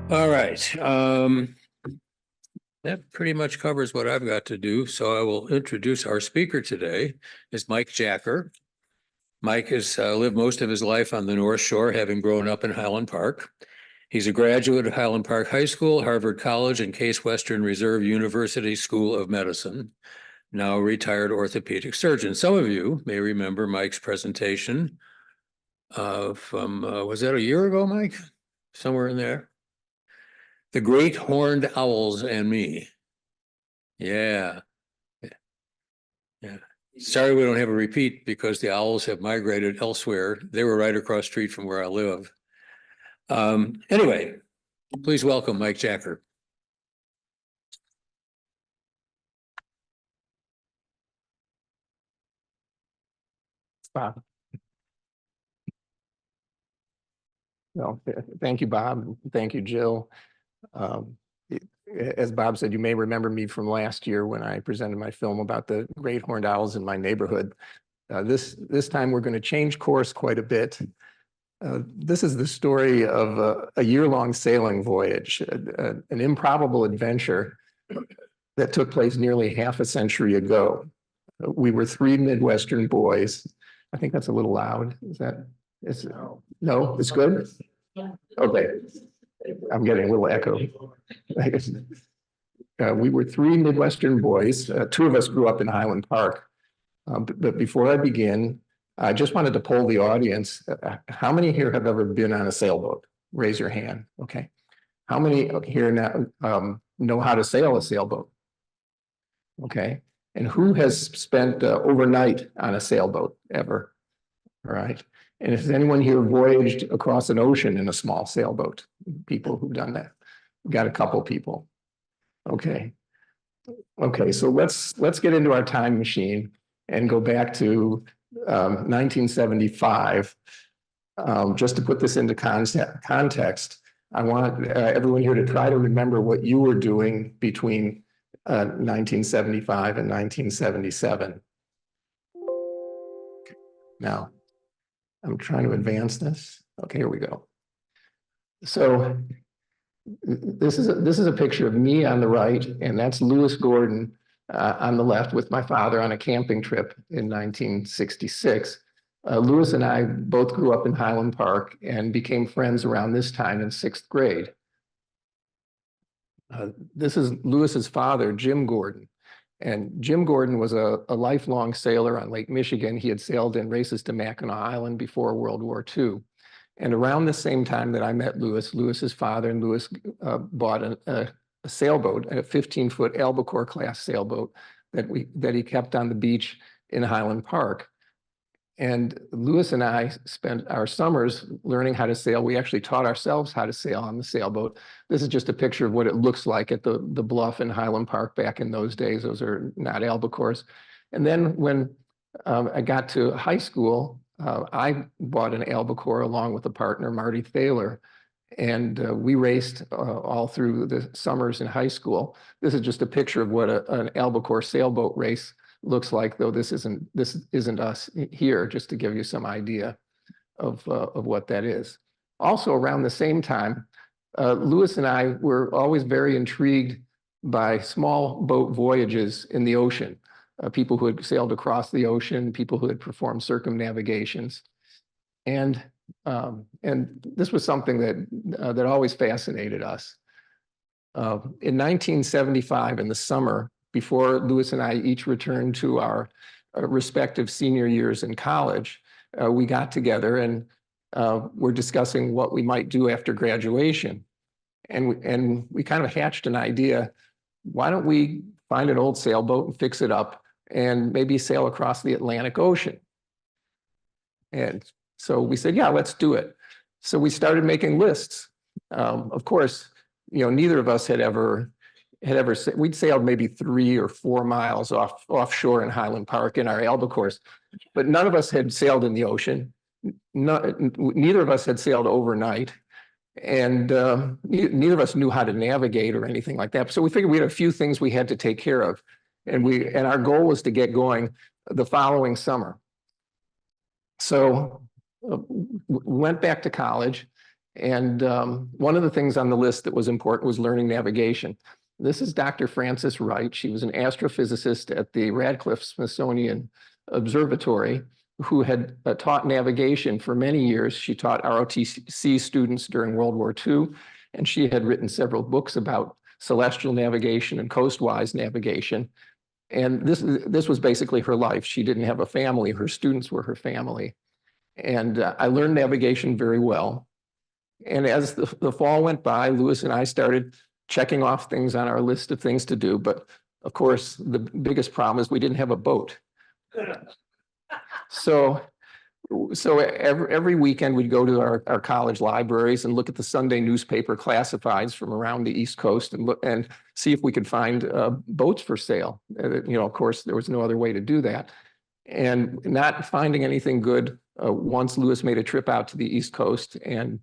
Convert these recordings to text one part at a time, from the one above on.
All right. That pretty much covers what I've got to do. So I will introduce our speaker today is Mike Jacker. Mike has lived most of his life on the North Shore, having grown up in Highland Park. He's a graduate of Highland Park High School, Harvard College, and Case Western Reserve University School of Medicine, now a retired orthopedic surgeon. Some of you may remember Mike's presentation from, was that a year ago, Mike? Somewhere in there. The Great Horned Owls and Me. Yeah. Yeah. Sorry we don't have a repeat because the owls have migrated elsewhere. They were right across the street from where I live. Anyway, please welcome Mike Jacker. Bob. Well, thank you, Bob. Thank you, Jill. As Bob said, you may remember me from last year when I presented my film about the great horned owls in my neighborhood. This time we're going to change course quite a bit. This is the story of a year-long sailing voyage, an improbable adventure that took place nearly half a century ago. We were three Midwestern boys. I think that's a little loud. No, it's good? Okay. I'm getting a little echo. We were three Midwestern boys. Two of us grew up in Highland Park. But before I begin, I just wanted to poll the audience. How many here have ever been on a sailboat? Raise your hand. Okay. How many here now know how to sail a sailboat? Okay. And who has spent overnight on a sailboat ever? All right. And has anyone here voyaged across an ocean in a small sailboat? People who've done that. We've got a couple people. Okay. Okay, so let's get into our time machine and go back to 1975. Just to put this into context, I want everyone here to try to remember what you were doing between 1975 and 1977. Now, I'm trying to advance this. Okay, here we go. So this is a picture of me on the right, and that's Lewis Gordon on the left with my father on a camping trip in 1966. Lewis and I both grew up in Highland Park and became friends around this time in sixth grade. This is Lewis's father, Jim Gordon. And Jim Gordon was a lifelong sailor on Lake Michigan. He had sailed in races to Mackinac Island before World War II. And around the same time that I met Lewis, Lewis's father and Lewis bought a sailboat, a 15-foot albacore class sailboat that he kept on the beach in Highland Park. And Lewis and I spent our summers learning how to sail. We actually taught ourselves how to sail on the sailboat. This is just a picture of what it looks like at the bluff in Highland Park back in those days. Those are not albacores. And then when I got to high school, I bought an albacore along with a partner, Marty Thaler, and we raced all through the summers in high school. This is just a picture of what an albacore sailboat race looks like, though this isn't us here, just to give you some idea of what that is. Also, around the same time, Lewis and I were always very intrigued by small boat voyages in the ocean. People who had sailed across the ocean, people who had performed circumnavigations. And this was something that always fascinated us. In 1975, in the summer, before Lewis and I each returned to our respective senior years in college, we got together and were discussing what we might do after graduation. And we kind of hatched an idea. Why don't we find an old sailboat and fix it up and maybe sail across the Atlantic Ocean? And so we said, yeah, let's do it. So we started making lists. Of course, neither of us had ever, we'd sailed maybe 3 or 4 miles offshore in Highland Park in our albacores, but none of us had sailed in the ocean. Neither of us had sailed overnight, and neither of us knew how to navigate or anything like that. So we figured we had a few things we had to take care of, and our goal was to get going the following summer. So we went back to college, And one of the things on the list that was important was learning navigation. This is Dr. Frances Wright. She was an astrophysicist at the Radcliffe Smithsonian Observatory who had taught navigation for many years. She taught ROTC students during World War II, and she had written several books about celestial navigation and coastwise navigation. And this was basically her life. She didn't have a family. Her students were her family. And I learned navigation very well. And as the fall went by, Lewis and I started checking off things on our list of things to do. But of course, the biggest problem is we didn't have a boat. So every weekend we'd go to our college libraries and look at the Sunday newspaper classifieds from around the East Coast and look and see if we could find boats for sale. Of course, there was no other way to do that. And not finding anything good, once Lewis made a trip out to the East Coast and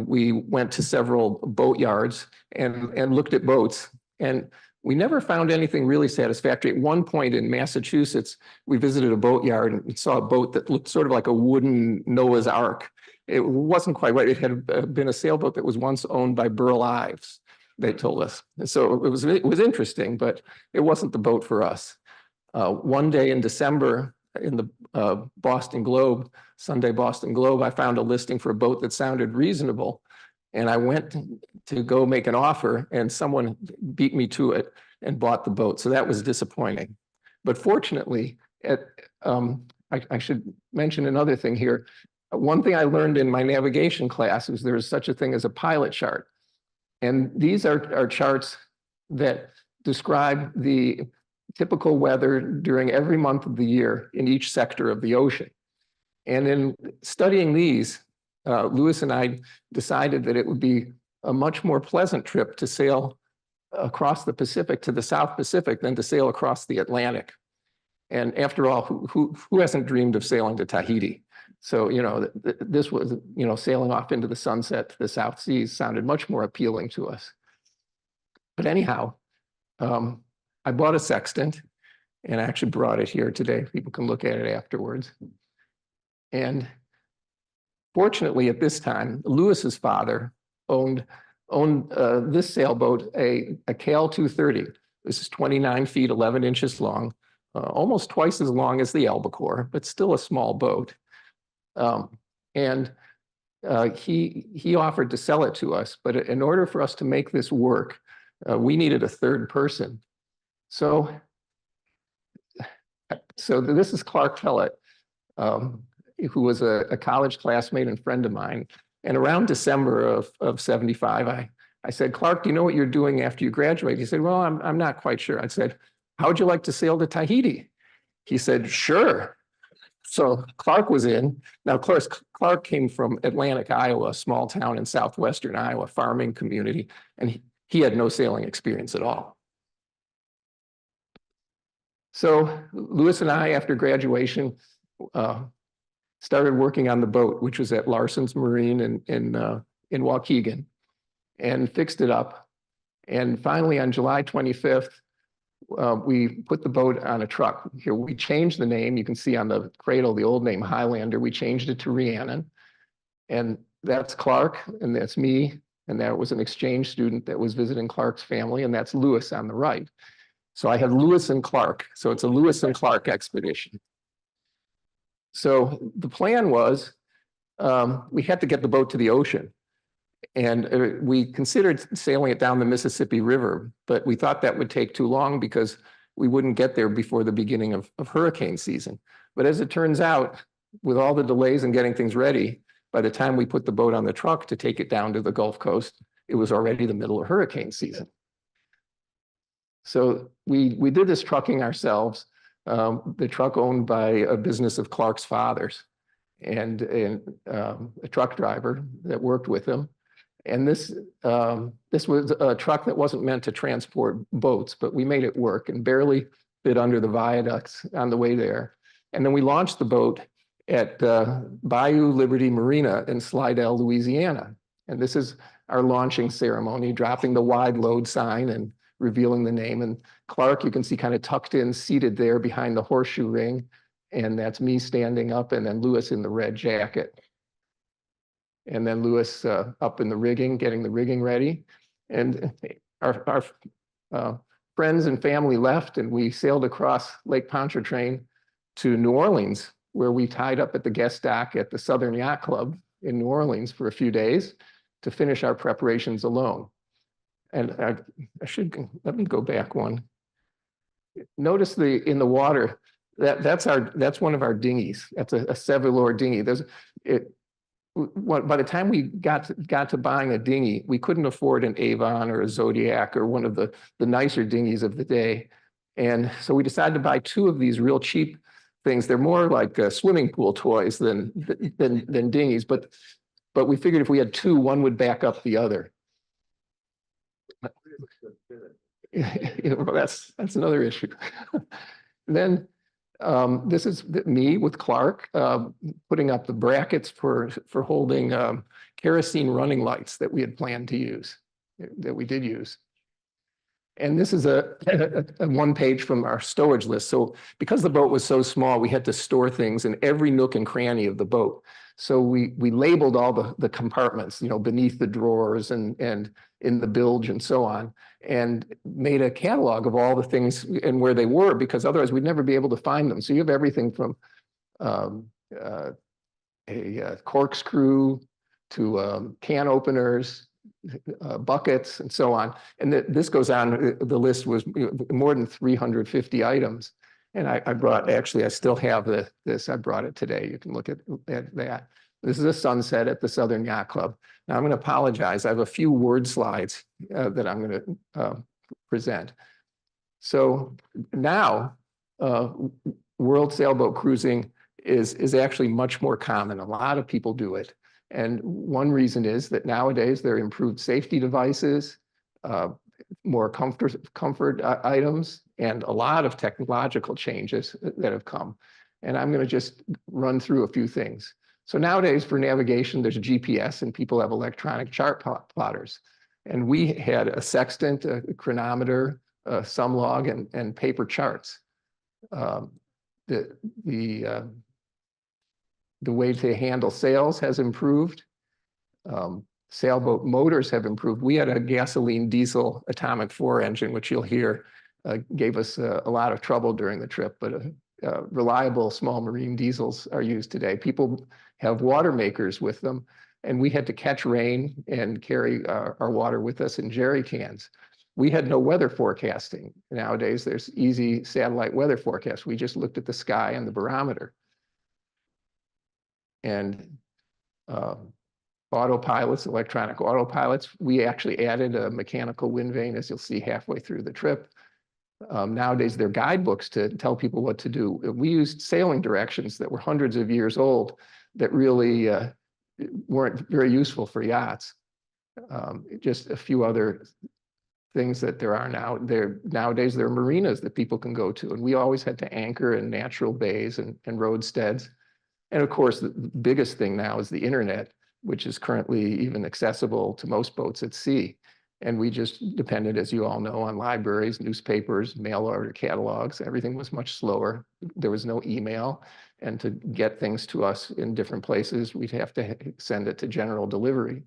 we went to several boat yards and looked at boats. And we never found anything really satisfactory. At one point in Massachusetts, we visited a boat yard and saw a boat that looked sort of like a wooden Noah's Ark. It wasn't quite right. It had been a sailboat that was once owned by Burl Ives, they told us. So it was interesting, but it wasn't the boat for us. One day in December, in the Boston Globe, Sunday Boston Globe, I found a listing for a boat that sounded reasonable. And I went to go make an offer and someone beat me to it and bought the boat. So that was disappointing. But fortunately, I should mention another thing here. One thing I learned in my navigation class was there's such a thing as a pilot chart. And these are charts that describe the typical weather during every month of the year in each sector of the ocean. And in studying these, Lewis and I decided that it would be a much more pleasant trip to sail across the Pacific to the South Pacific than to sail across the Atlantic. And after all, who hasn't dreamed of sailing to Tahiti? So, this was, sailing off into the sunset to the South Seas sounded much more appealing to us. But anyhow, I bought a sextant and I actually brought it here today. People can look at it afterwards. And fortunately, at this time, Lewis's father owned this sailboat, a Cal 230. This is 29 feet, 11 inches long, almost twice as long as the Albacore, but still a small boat. And he offered to sell it to us, but in order for us to make this work, we needed a third person. So this is Clark Kellett, who was a college classmate and friend of mine. And around December of 75, I said, Clark, do you know what you're doing after you graduate? He said, well, I'm not quite sure. I said, how would you like to sail to Tahiti? He said, sure. So Clark was in. Now, of course, Clark came from Atlantic, Iowa, a small town in southwestern Iowa, farming community, and he had no sailing experience at all. So Lewis and I, after graduation, started working on the boat, which was at Larson's Marine in Waukegan, and fixed it up. And finally, on July 25th, we put the boat on a truck. Here, we changed the name. You can see on the cradle, the old name Highlander. We changed it to Rhiannon. And that's Clark, and that's me. And that was an exchange student that was visiting Clark's family, and that's Lewis on the right. So I had Lewis and Clark. So it's a Lewis and Clark expedition. So the plan was we had to get the boat to the ocean. And we considered sailing it down the Mississippi River, but we thought that would take too long because we wouldn't get there before the beginning of hurricane season. But as it turns out, with all the delays in getting things ready, by the time we put the boat on the truck to take it down to the Gulf Coast, it was already the middle of hurricane season. So we did this trucking ourselves. The truck owned by a business of Clark's father's and a truck driver that worked with him. And this was a truck that wasn't meant to transport boats, but we made it work and barely fit under the viaducts on the way there. And then we launched the boat at Bayou Liberty Marina in Slidell, Louisiana. And this is our launching ceremony, dropping the wide load sign and revealing the name. And Clark, you can see kind of tucked in, seated there behind the horseshoe ring. And that's me standing up, and then Lewis in the red jacket. and then Lewis up in the rigging, getting the rigging ready. And our friends and family left, and we sailed across Lake Pontchartrain to New Orleans, where we tied up at the guest dock at the Southern Yacht Club in New Orleans for a few days to finish our preparations alone. And I should, let me go back one. Notice in the water, that's one of our dinghies. That's a Sevalor dinghy. By the time we got to buying a dinghy, we couldn't afford an Avon or a Zodiac or one of the nicer dinghies of the day. And so we decided to buy two of these real cheap things. They're more like swimming pool toys than dinghies, but we figured if we had two, one would back up the other. Well, that's another issue. Then this is me with Clark putting up the brackets for holding kerosene running lights that we had planned to use, that we did use. And this is a one page from our stowage list. So because the boat was so small, we had to store things in every nook and cranny of the boat. So we labeled all the compartments, you know, beneath the drawers and in the bilge and so on, and made a catalog of all the things and where they were, because otherwise we'd never be able to find them. So you have everything from a corkscrew to can openers, buckets, and so on. And this goes on, the list was more than 350 items. And I brought, actually, I still have this, I brought it today. You can look at that. This is a sunset at the Southern Yacht Club. Now I'm gonna apologize. I have a few word slides that I'm gonna present. So now, world sailboat cruising is actually much more common. A lot of people do it. And one reason is that nowadays there are improved safety devices, more comfort items, and a lot of technological changes that have come. And I'm going to just run through a few things. So nowadays for navigation, there's GPS and people have electronic chart plotters. And we had a sextant, a chronometer, some log, and paper charts. The way to handle sails has improved. Sailboat motors have improved. We had a gasoline diesel atomic 4 engine, which you'll hear gave us a lot of trouble during the trip, but reliable small marine diesels are used today. People have water makers with them, and we had to catch rain and carry our water with us in jerry cans. We had no weather forecasting. Nowadays, there's easy satellite weather forecasts. We just looked at the sky and the barometer. And autopilots, electronic autopilots, we actually added a mechanical wind vane, as you'll see halfway through the trip. Nowadays, they're guidebooks to tell people what to do. We used sailing directions that were hundreds of years old that really weren't very useful for yachts. Just a few other things that there are now. Nowadays, there are marinas that people can go to, and we always had to anchor in natural bays and roadsteads. And of course, the biggest thing now is the internet, which is currently even accessible to most boats at sea. And we just depended, as you all know, on libraries, newspapers, mail order catalogs. Everything was much slower. There was no email. And to get things to us in different places, we'd have to send it to general delivery.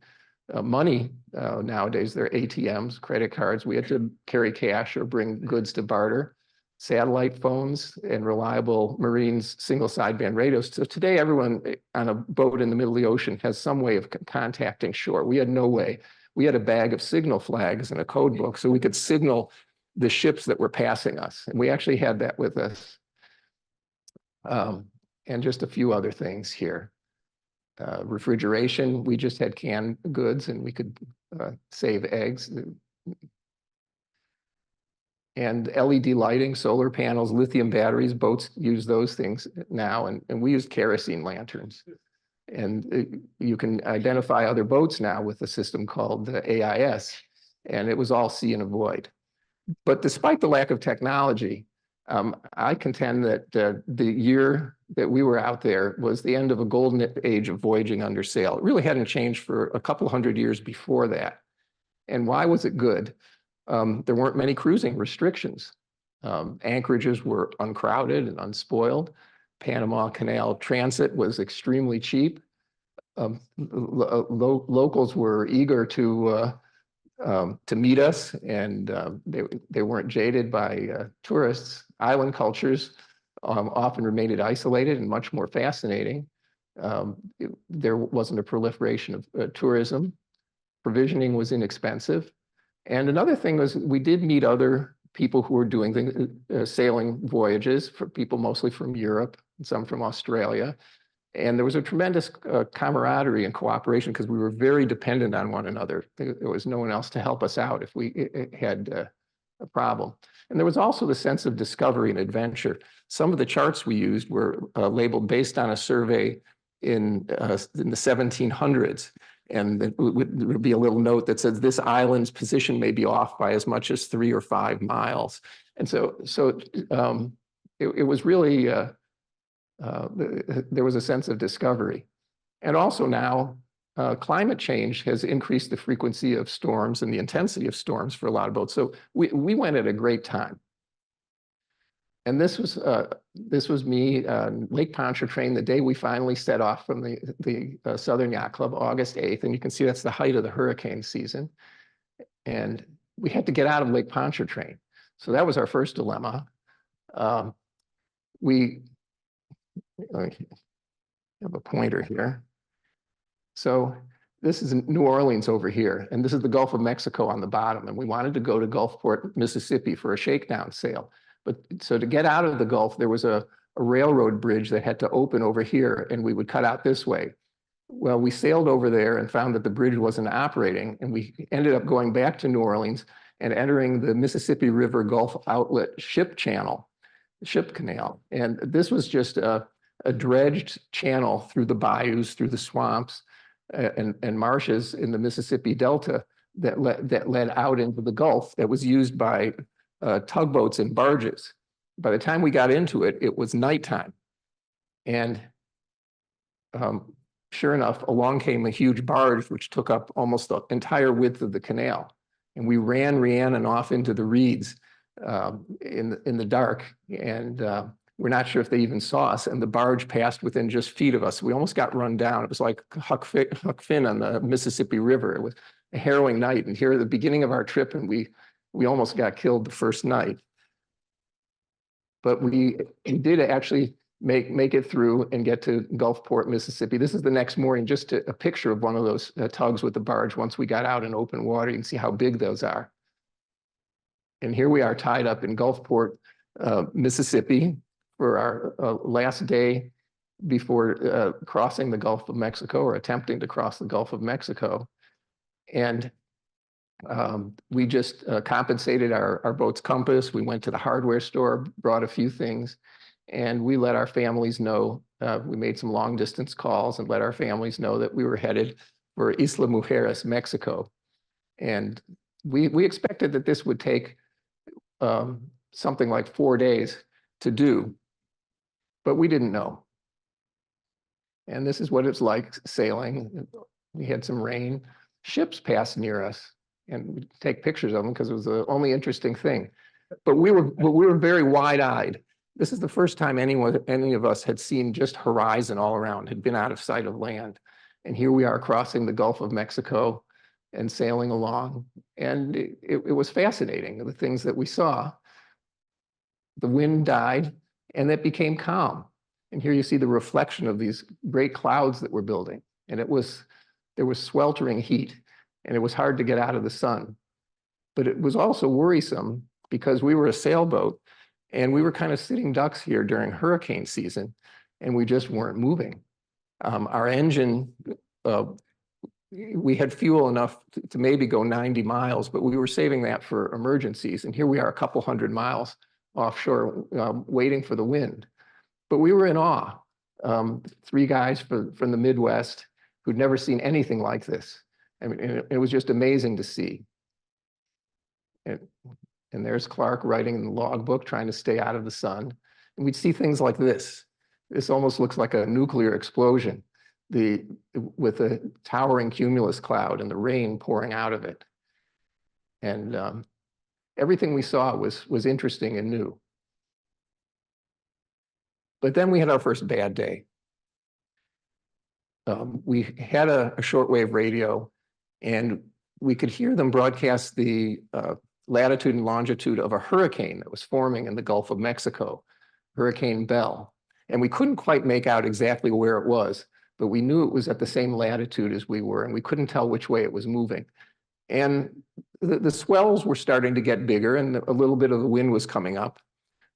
Money, nowadays, there are ATMs, credit cards. We had to carry cash or bring goods to barter. Satellite phones and reliable Marines single sideband radios. So today, everyone on a boat in the middle of the ocean has some way of contacting shore. We had no way. We had a bag of signal flags and a code book so we could signal the ships that were passing us. And we actually had that with us. And just a few other things here. Refrigeration, we just had canned goods and we could save eggs. And LED lighting, solar panels, lithium batteries, boats use those things now. And we use kerosene lanterns. And you can identify other boats now with a system called the AIS. And it was all see and avoid. But despite the lack of technology, I contend that the year that we were out there was the end of a golden age of voyaging under sail. It really hadn't changed for a couple hundred years before that. And why was it good? There weren't many cruising restrictions. Anchorages were uncrowded and unspoiled. Panama Canal transit was extremely cheap. locals were eager to meet us, and they weren't jaded by tourists. Island cultures often remained isolated and much more fascinating. There wasn't a proliferation of tourism. Provisioning was inexpensive. And another thing was we did meet other people who were doing things, sailing voyages, for people mostly from Europe, and some from Australia. And there was a tremendous camaraderie and cooperation because we were very dependent on one another. There was no one else to help us out if we had a problem. And there was also the sense of discovery and adventure. Some of the charts we used were labeled based on a survey in the 1700s. And there would be a little note that says this island's position may be off by as much as 3 or 5 miles. And so it was really, there was a sense of discovery. And also now, climate change has increased the frequency of storms and the intensity of storms for a lot of boats. So we went at a great time. And this was me, Lake Pontchartrain, the day we finally set off from the Southern Yacht Club, August 8th. And you can see that's the height of the hurricane season. And we had to get out of Lake Pontchartrain. So that was our first dilemma. We have a pointer here. So this is New Orleans over here, and this is the Gulf of Mexico on the bottom. And we wanted to go to Gulfport, Mississippi for a shakedown sail. But so to get out of the Gulf, there was a railroad bridge that had to open over here, and we would cut out this way. Well, we sailed over there and found that the bridge wasn't operating, and we ended up going back to New Orleans and entering the Mississippi River Gulf Outlet ship canal. And this was just a dredged channel through the bayous, through the swamps and marshes in the Mississippi Delta that led out into the Gulf that was used by tugboats and barges. By the time we got into it, it was nighttime. And sure enough, along came a huge barge, which took up almost the entire width of the canal. And we ran Rhiannon off into the reeds in the dark. And we're not sure if they even saw us. And the barge passed within just feet of us. We almost got run down. It was like Huck Finn on the Mississippi River. It was a harrowing night. And here at the beginning of our trip, and we almost got killed the first night. But we did actually make it through and get to Gulfport, Mississippi. This is the next morning, just a picture of one of those tugs with the barge. Once we got out in open water, you can see how big those are. And here we are tied up in Gulfport, Mississippi for our last day before crossing the Gulf of Mexico, or attempting to cross the Gulf of Mexico. And we just compensated our boat's compass. We went to the hardware store, brought a few things, and we let our families know. We made some long distance calls and let our families know that we were headed for Isla Mujeres, Mexico. And we expected that this would take something like 4 days to do, but we didn't know. And this is what it's like sailing. We had some rain. Ships passed near us, and we'd take pictures of them because it was the only interesting thing. But we were very wide-eyed. This is the first time any of us had seen just horizon all around, had been out of sight of land. And here we are crossing the Gulf of Mexico and sailing along. And it was fascinating, the things that we saw. The wind died, and it became calm. And here you see the reflection of these great clouds that we're building. And there was sweltering heat, and it was hard to get out of the sun. But it was also worrisome because we were a sailboat, and we were kind of sitting ducks here during hurricane season, and we just weren't moving. Our engine, we had fuel enough to maybe go 90 miles, but we were saving that for emergencies. And here we are a couple hundred miles offshore waiting for the wind. But we were in awe. 3 guys from the Midwest who'd never seen anything like this. I mean, it was just amazing to see. And there's Clark writing in the logbook, trying to stay out of the sun. And we'd see things like this. This almost looks like a nuclear explosion, with a towering cumulus cloud and the rain pouring out of it. And everything we saw was interesting and new. But then we had our first bad day. we had a shortwave radio, and we could hear them broadcast the latitude and longitude of a hurricane that was forming in the Gulf of Mexico, Hurricane Bell. And we couldn't quite make out exactly where it was, but we knew it was at the same latitude as we were, and we couldn't tell which way it was moving. And the swells were starting to get bigger, and a little bit of the wind was coming up.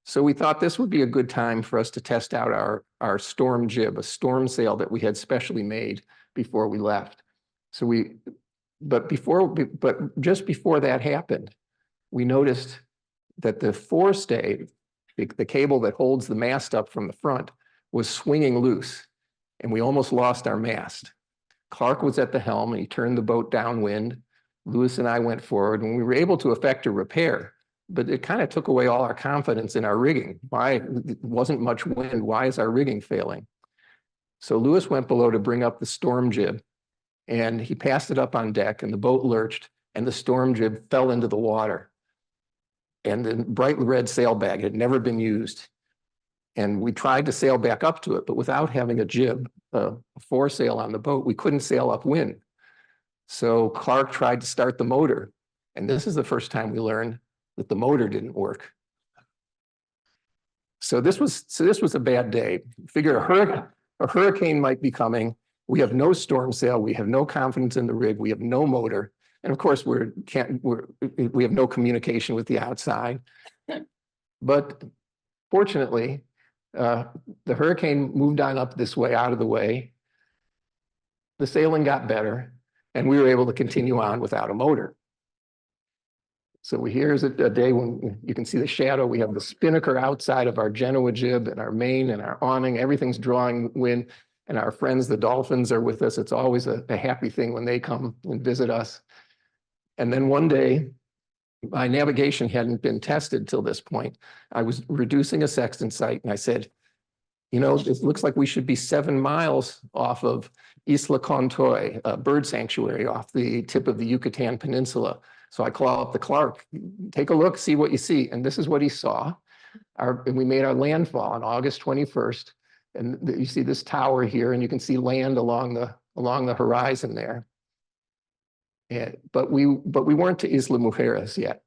So we thought this would be a good time for us to test out our storm jib, a storm sail that we had specially made before we left. But just before that happened, we noticed that the forestay, the cable that holds the mast up from the front, was swinging loose, and we almost lost our mast. Clark was at the helm, and he turned the boat downwind. Lewis and I went forward, and we were able to effect a repair, but it kind of took away all our confidence in our rigging. Why? It wasn't much wind. Why is our rigging failing? So Lewis went below to bring up the storm jib, and he passed it up on deck, and the boat lurched, and the storm jib fell into the water. And the bright red sailbag had never been used. And we tried to sail back up to it, but without having a jib, a foresail on the boat, we couldn't sail upwind. So Clark tried to start the motor. And this is the first time we learned that the motor didn't work. So this was a bad day. Figure a hurricane might be coming. We have no storm sail. We have no confidence in the rig. We have no motor. And of course, we have no communication with the outside. But fortunately, the hurricane moved on up this way, out of the way. The sailing got better, and we were able to continue on without a motor. So here's a day when you can see the shadow. We have the spinnaker outside of our Genoa jib and our main and our awning. Everything's drawing wind, and our friends, the dolphins, are with us. It's always a happy thing when they come and visit us. And then one day, my navigation hadn't been tested till this point. I was reducing a sextant sight, and I said, you know, it looks like we should be 7 miles off of Isla Contoy, a bird sanctuary off the tip of the Yucatan Peninsula. So I call up the Clark, take a look, see what you see. And this is what he saw. And we made our landfall on August 21st. And you see this tower here, and you can see land along the horizon there. But we weren't to Isla Mujeres yet.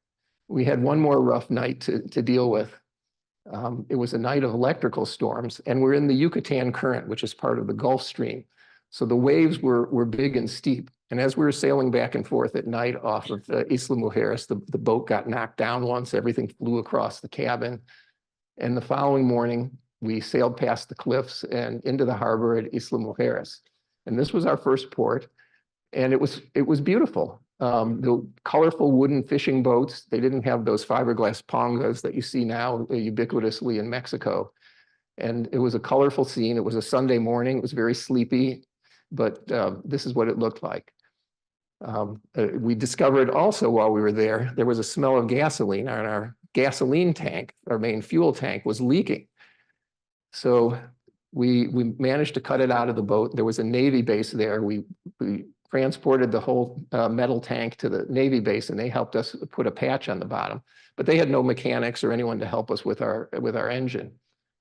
We had one more rough night to deal with. It was a night of electrical storms, and we're in the Yucatan Current, which is part of the Gulf Stream. So the waves were big and steep. And as we were sailing back and forth at night off of Isla Mujeres, the boat got knocked down once. Everything flew across the cabin. And the following morning, we sailed past the cliffs and into the harbor at Isla Mujeres. And this was our first port. And it was beautiful. The colorful wooden fishing boats, they didn't have those fiberglass pongas that you see now ubiquitously in Mexico. And it was a colorful scene. It was a Sunday morning. It was very sleepy, but this is what it looked like. We discovered also while we were there was a smell of gasoline on our gasoline tank. Our main fuel tank was leaking. So we managed to cut it out of the boat. There was a Navy base there. We transported the whole metal tank to the Navy base, and they helped us put a patch on the bottom. But they had no mechanics or anyone to help us with our engine.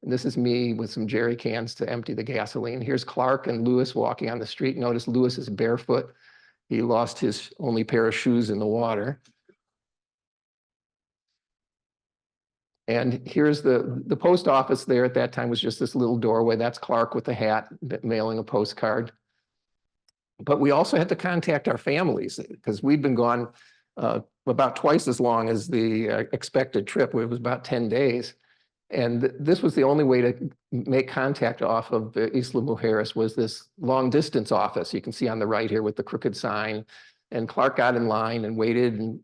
And this is me with some jerry cans to empty the gasoline. Here's Clark and Lewis walking on the street. Notice Lewis is barefoot. He lost his only pair of shoes in the water. And here's the post office there at that time was just this little doorway. That's Clark with the hat mailing a postcard. But we also had to contact our families because we'd been gone about twice as long as the expected trip. It was about 10 days. And this was the only way to make contact off of Isla Mujeres was this long distance office. You can see on the right here with the crooked sign. And Clark got in line and waited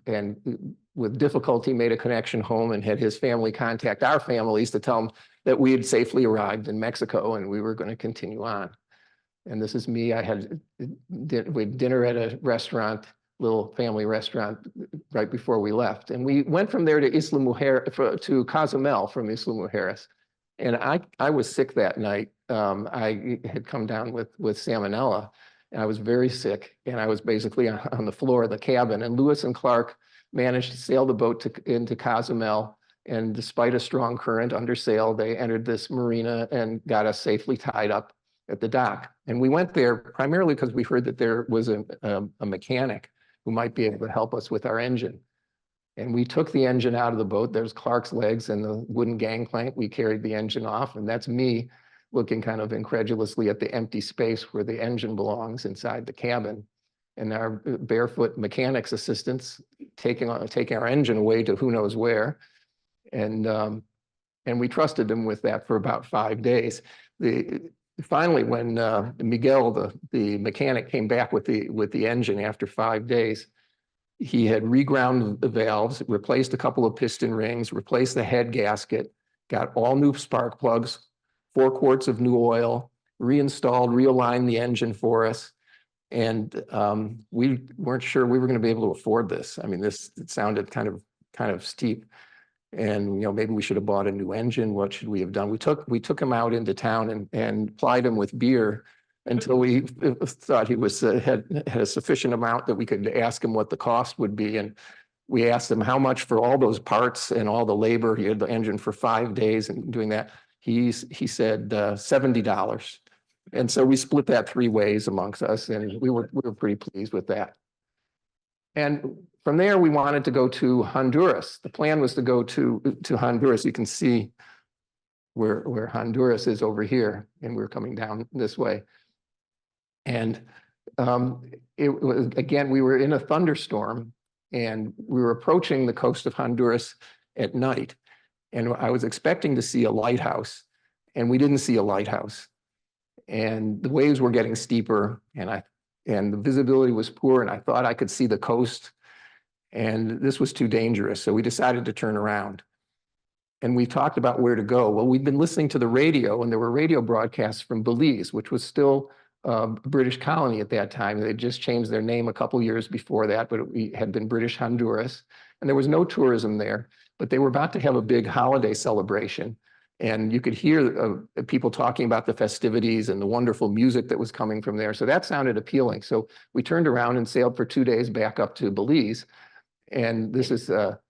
and with difficulty made a connection home and had his family contact our families to tell them that we had safely arrived in Mexico and we were going to continue on. And this is me. We had dinner at a restaurant, little family restaurant, right before we left. And we went from there to Isla Mujeres, to Cozumel from Isla Mujeres. And I was sick that night. I had come down with salmonella, and I was very sick. And I was basically on the floor of the cabin. And Lewis and Clark managed to sail the boat into Cozumel. And despite a strong current under sail, they entered this marina and got us safely tied up at the dock. And we went there primarily because we heard that there was a mechanic who might be able to help us with our engine. And we took the engine out of the boat. There's Clark's legs and the wooden gangplank. We carried the engine off, and that's me looking kind of incredulously at the empty space where the engine belongs inside the cabin. And our barefoot mechanics assistants taking our engine away to who knows where. And we trusted them with that for about 5 days. Finally, when Miguel, the mechanic, came back with the engine after 5 days, he had reground the valves, replaced a couple of piston rings, replaced the head gasket, got all new spark plugs, 4 quarts of new oil, reinstalled, realigned the engine for us. And we weren't sure we were going to be able to afford this. I mean, it sounded kind of steep. And maybe we should have bought a new engine. What should we have done? We took him out into town and plied him with beer until we thought he had a sufficient amount that we could ask him what the cost would be. And we asked him how much for all those parts and all the labor. He had the engine for 5 days and doing that. He said $70. And so we split that 3 ways amongst us, and we were pretty pleased with that. And from there, we wanted to go to Honduras. The plan was to go to Honduras. You can see where Honduras is over here, and we're coming down this way. And it was, again, we were in a thunderstorm, and we were approaching the coast of Honduras at night. And I was expecting to see a lighthouse, and we didn't see a lighthouse. And the waves were getting steeper, and the visibility was poor, and I thought I could see the coast, and this was too dangerous. So we decided to turn around. And we talked about where to go. Well, we'd been listening to the radio, and there were radio broadcasts from Belize, which was still a British colony at that time. They just changed their name a couple years before that, but it had been British Honduras. And there was no tourism there, but they were about to have a big holiday celebration. And you could hear people talking about the festivities and the wonderful music that was coming from there. So that sounded appealing. So we turned around and sailed for 2 days back up to Belize. And this is the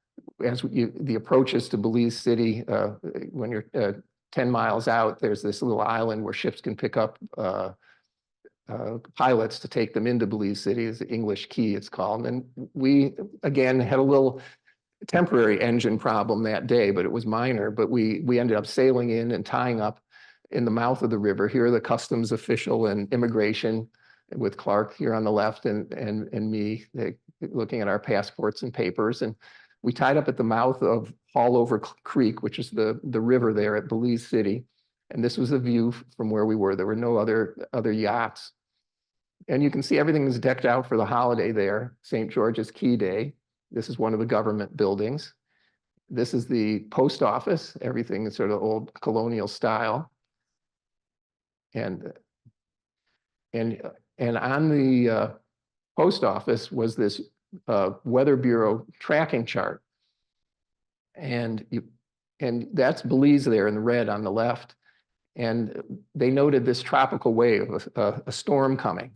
approaches to Belize City. When you're 10 miles out, there's this little island where ships can pick up pilots to take them into Belize City. It's the English Key, it's called. And we, again, had a little temporary engine problem that day, but it was minor. But we ended up sailing in and tying up in the mouth of the river. Here are the customs official and immigration with Clark here on the left, and me looking at our passports and papers. And we tied up at the mouth of Hallover Creek, which is the river there at Belize City. And this was the view from where we were. There were no other yachts. And you can see everything is decked out for the holiday there, St. George's Key Day. This is one of the government buildings. This is the post office. Everything is sort of old colonial style. And on the post office was this Weather Bureau tracking chart. And that's Belize there in the red on the left. And they noted this tropical wave, a storm coming.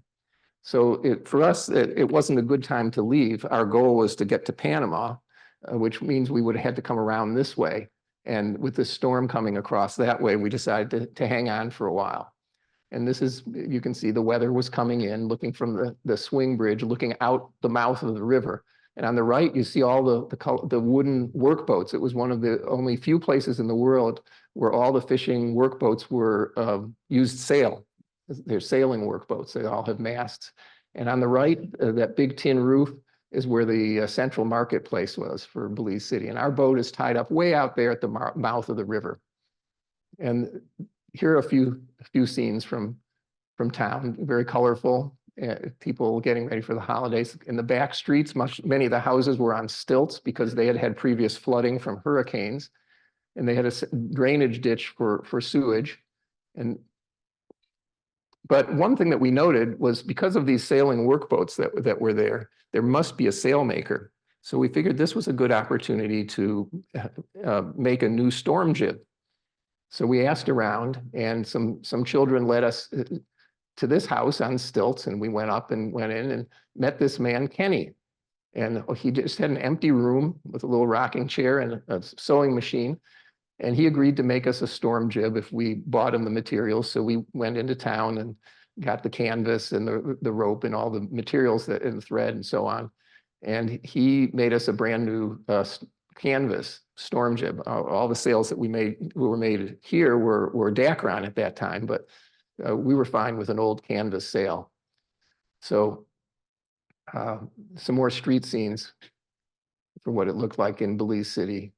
So for us, it wasn't a good time to leave. Our goal was to get to Panama, which means we would have had to come around this way. And with the storm coming across that way, we decided to hang on for a while. And this is, you can see the weather was coming in, looking from the swing bridge, looking out the mouth of the river. And on the right, you see all the wooden workboats. It was one of the only few places in the world where all the fishing workboats were used sail. They're sailing workboats. They all have masts. And on the right, that big tin roof is where the central marketplace was for Belize City. And our boat is tied up way out there at the mouth of the river. And here are a few scenes from town, very colorful. People getting ready for the holidays. In the back streets, many of the houses were on stilts because they had had previous flooding from hurricanes, and they had a drainage ditch for sewage. But one thing that we noted was because of these sailing workboats that were there must be a sailmaker. So we figured this was a good opportunity to make a new storm jib. So we asked around, and some children led us to this house on stilts, and we went up and went in and met this man, Kenny. And he just had an empty room with a little rocking chair and a sewing machine. And he agreed to make us a storm jib if we bought him the materials. So we went into town and got the canvas and the rope and all the materials that and the thread and so on. And he made us a brand new canvas storm jib. All the sails that we were made here were Dacron at that time, but we were fine with an old canvas sail. So some more street scenes for what it looked like in Belize City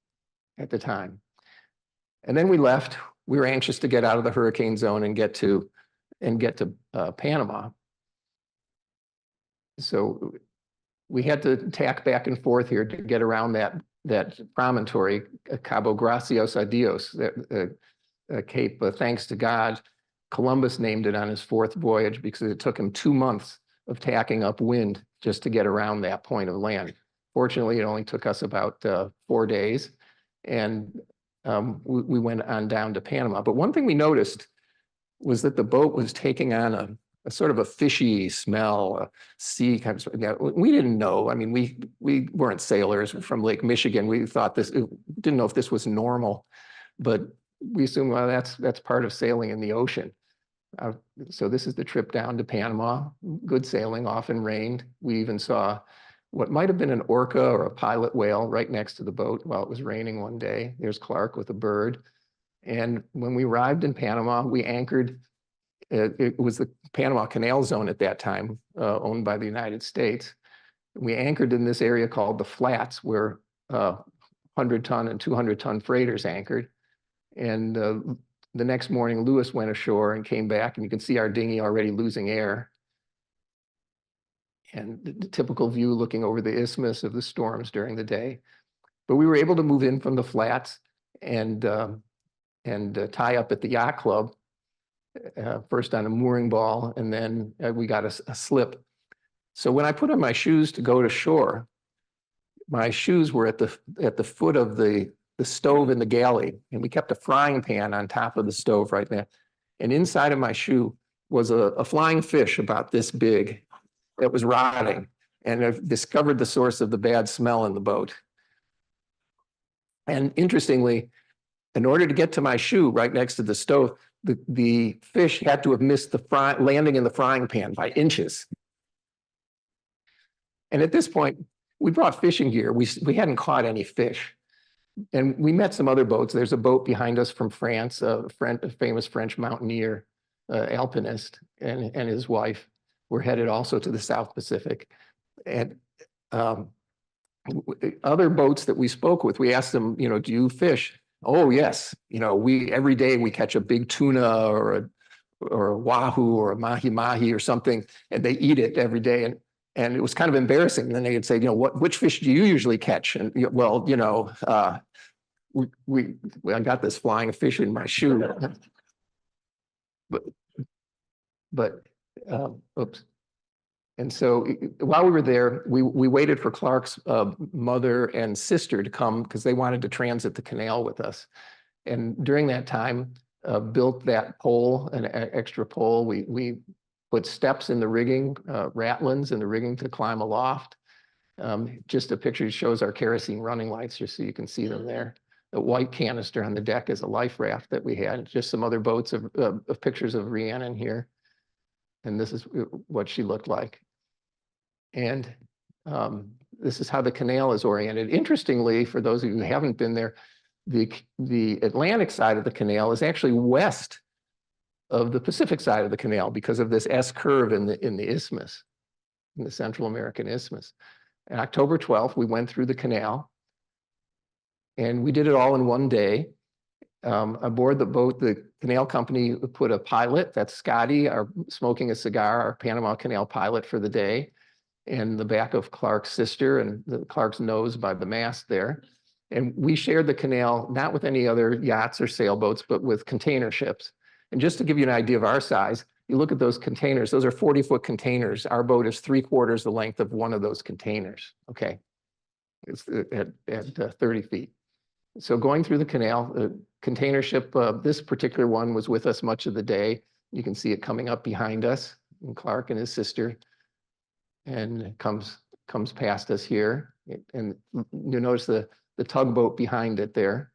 at the time. And then we left. We were anxious to get out of the hurricane zone and get to Panama. So we had to tack back and forth here to get around that promontory, Cabo Gracias a Dios, that Cape, thanks to God. Columbus named it on his 4th voyage because it took him 2 months of tacking upwind just to get around that point of land. Fortunately, it only took us about 4 days, and we went on down to Panama. But one thing we noticed was that the boat was taking on a sort of a fishy smell, a sea kind of. We didn't know. I mean, we weren't sailors from Lake Michigan. We thought didn't know if this was normal, but we assumed, well, that's part of sailing in the ocean. So this is the trip down to Panama. Good sailing, often rained. We even saw what might have been an orca or a pilot whale right next to the boat while it was raining one day. There's Clark with a bird. And when we arrived in Panama, we anchored. It was the Panama Canal Zone at that time, owned by the United States. We anchored in this area called the Flats, where 100-ton and 200-ton freighters anchored. And the next morning, Lewis went ashore and came back, and you can see our dinghy already losing air. And the typical view looking over the isthmus of the storms during the day. But we were able to move in from the Flats and tie up at the yacht club, first on a mooring ball, and then we got a slip. So when I put on my shoes to go to shore, my shoes were at the foot of the stove in the galley, and we kept a frying pan on top of the stove right there. And inside of my shoe was a flying fish about this big that was rotting, and I've discovered the source of the bad smell in the boat. And interestingly, in order to get to my shoe right next to the stove, the fish had to have missed the landing in the frying pan by inches. And at this point, we brought fishing gear. We hadn't caught any fish. And we met some other boats. There's a boat behind us from France, a famous French mountaineer, alpinist, and his wife were headed also to the South Pacific. And other boats that we spoke with, we asked them, do you fish? Oh, yes. Every day we catch a big tuna or a wahoo or a mahi-mahi or something, and they eat it every day. And it was kind of embarrassing. And then they'd say, which fish do you usually catch? And well, I got this flying fish in my shoe. But oops. And so while we were there, we waited for Clark's mother and sister to come because they wanted to transit the canal with us. And during that time, built that pole, an extra pole. We put steps in the rigging, ratlins in the rigging to climb aloft. Just a picture shows our kerosene running lights just so you can see them there. The white canister on the deck is a life raft that we had. Just some other boats of pictures of Rhiannon here. And this is what she looked like. And this is how the canal is oriented. Interestingly, for those of you who haven't been there, the Atlantic side of the canal is actually west of the Pacific side of the canal because of this S curve in the isthmus, in the Central American isthmus. On October 12th, we went through the canal, and we did it all in one day. Aboard the boat, the canal company put a pilot, that's Scotty, smoking a cigar, our Panama Canal pilot for the day, in the back of Clark's sister and Clark's nose by the mast there. And we shared the canal, not with any other yachts or sailboats, but with container ships. And just to give you an idea of our size, you look at those containers, those are 40-foot containers. Our boat is 3/4 the length of one of those containers, okay? It's at 30 feet. So going through the canal, the container ship, this particular one was with us much of the day. You can see it coming up behind us, and Clark and his sister, and comes past us here. And you notice the tugboat behind it there.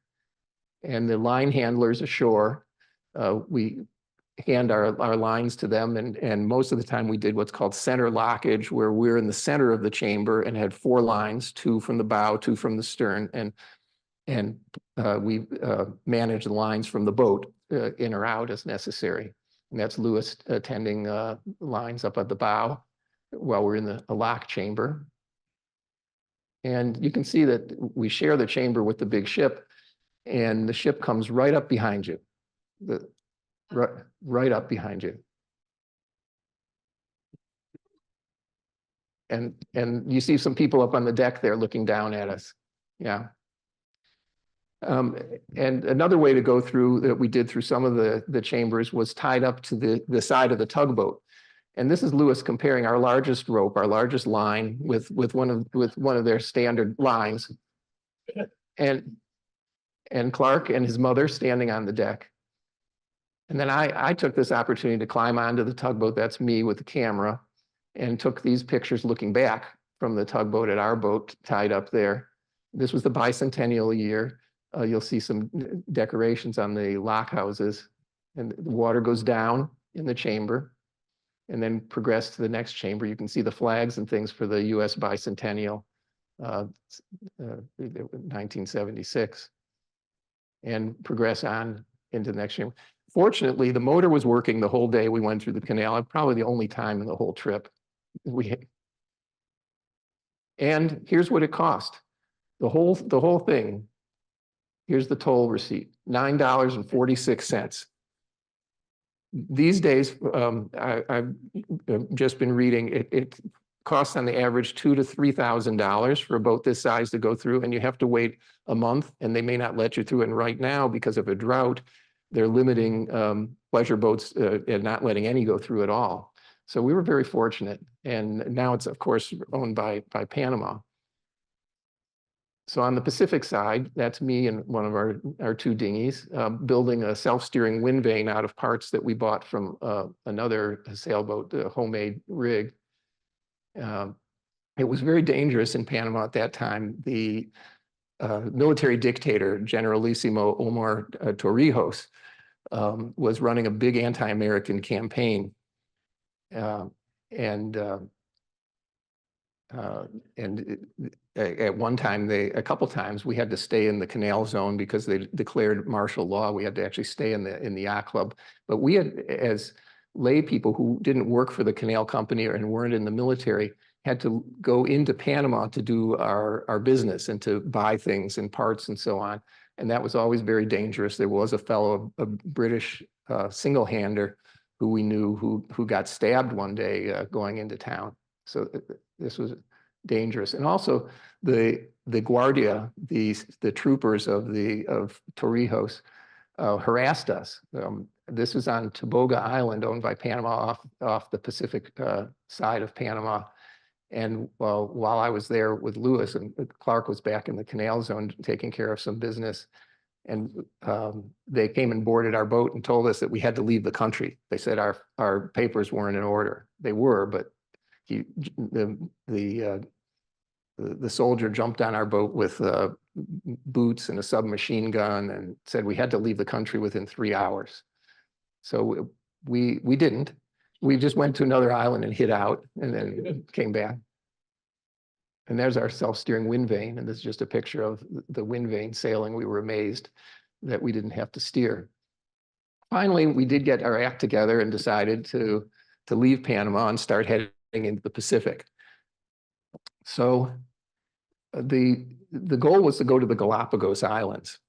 and the line handlers ashore, we hand our lines to them, and most of the time we did what's called center lockage, where we're in the center of the chamber and had 4 lines, 2 from the bow, 2 from the stern, and we manage the lines from the boat in or out as necessary. And that's Lewis tending lines up at the bow while we're in a lock chamber. And you can see that we share the chamber with the big ship, and the ship comes right up behind you. Right up behind you. And you see some people up on the deck there looking down at us. Yeah. And another way to go through that we did through some of the chambers was tied up to the side of the tugboat. And this is Lewis comparing our largest rope, our largest line with one of their standard lines. And Clark and his mother standing on the deck. And then I took this opportunity to climb onto the tugboat, that's me with the camera, and took these pictures looking back from the tugboat at our boat tied up there. This was the bicentennial year. You'll see some decorations on the lock houses, and the water goes down in the chamber and then progress to the next chamber. You can see the flags and things for the US bicentennial, 1976, and progress on into the next chamber. Fortunately, the motor was working the whole day we went through the canal, probably the only time in the whole trip. And here's what it cost. The whole thing, here's the toll receipt, $9.46. These days, I've just been reading, it costs on the average $2,000 to $3,000 for a boat this size to go through, and you have to wait a month, and they may not let you through. And right now, because of a drought, they're limiting pleasure boats and not letting any go through at all. So we were very fortunate. And now it's, of course, owned by Panama. So on the Pacific side, that's me and one of our 2 dinghies, building a self-steering wind vane out of parts that we bought from another sailboat, a homemade rig. It was very dangerous in Panama at that time. The military dictator, Generalissimo Omar Torrijos, was running a big anti-American campaign. At one time, a couple times, we had to stay in the canal zone because they declared martial law. We had to actually stay in the yacht club. But we had, as lay people who didn't work for the canal company and weren't in the military, had to go into Panama to do our business and to buy things and parts and so on. And that was always very dangerous. There was a fellow, a British single-hander who we knew who got stabbed one day going into town. So this was dangerous. And also the Guardia, the troopers of Torrijos, harassed us. This was on Toboga Island, owned by Panama, off the Pacific side of Panama. And while I was there with Lewis, and Clark was back in the canal zone taking care of some business, and they came and boarded our boat and told us that we had to leave the country. They said our papers weren't in order. They were, but the soldier jumped on our boat with boots and a submachine gun and said we had to leave the country within 3 hours. So we didn't. We just went to another island and hid out and then came back. And there's our self-steering wind vane. And this is just a picture of the wind vane sailing. We were amazed that we didn't have to steer. Finally, we did get our act together and decided to leave Panama and start heading into the Pacific. So the goal was to go to the Galapagos Islands.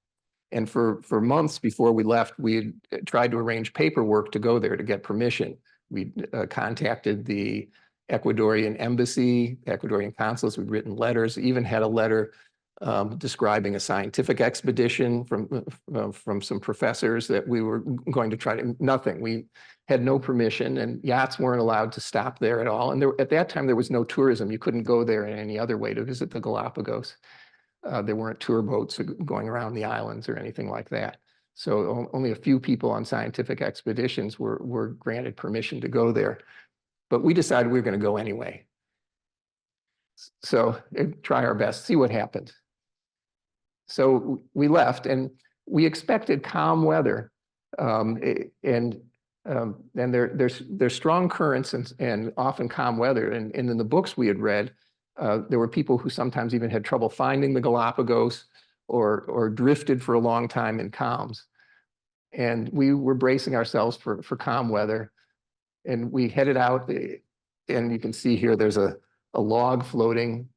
And for months before we left, we had tried to arrange paperwork to go there to get permission. We contacted the Ecuadorian embassy, Ecuadorian consulates. We'd written letters, even had a letter describing a scientific expedition from some professors that we were going to try to, nothing. We had no permission, and yachts weren't allowed to stop there at all. And at that time, there was no tourism. You couldn't go there in any other way to visit the Galapagos. There weren't tour boats going around the islands or anything like that. So only a few people on scientific expeditions were granted permission to go there. But we decided we were going to go anyway. So try our best, see what happened. So we left, and we expected calm weather. And there's strong currents and often calm weather. And in the books we had read, there were people who sometimes even had trouble finding the Galapagos or drifted for a long time in calms. And we were bracing ourselves for calm weather. And we headed out, and you can see here there's a log floating,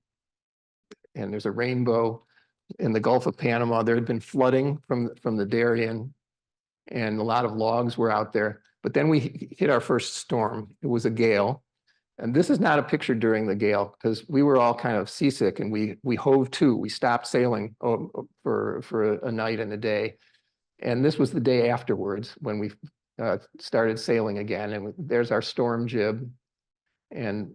and there's a rainbow in the Gulf of Panama. There had been flooding from the Darien, and a lot of logs were out there. But then we hit our first storm. It was a gale. And this is not a picture during the gale, because we were all kind of seasick, and we hove to. We stopped sailing for a night and a day. And this was the day afterwards when we started sailing again. And there's our storm jib. And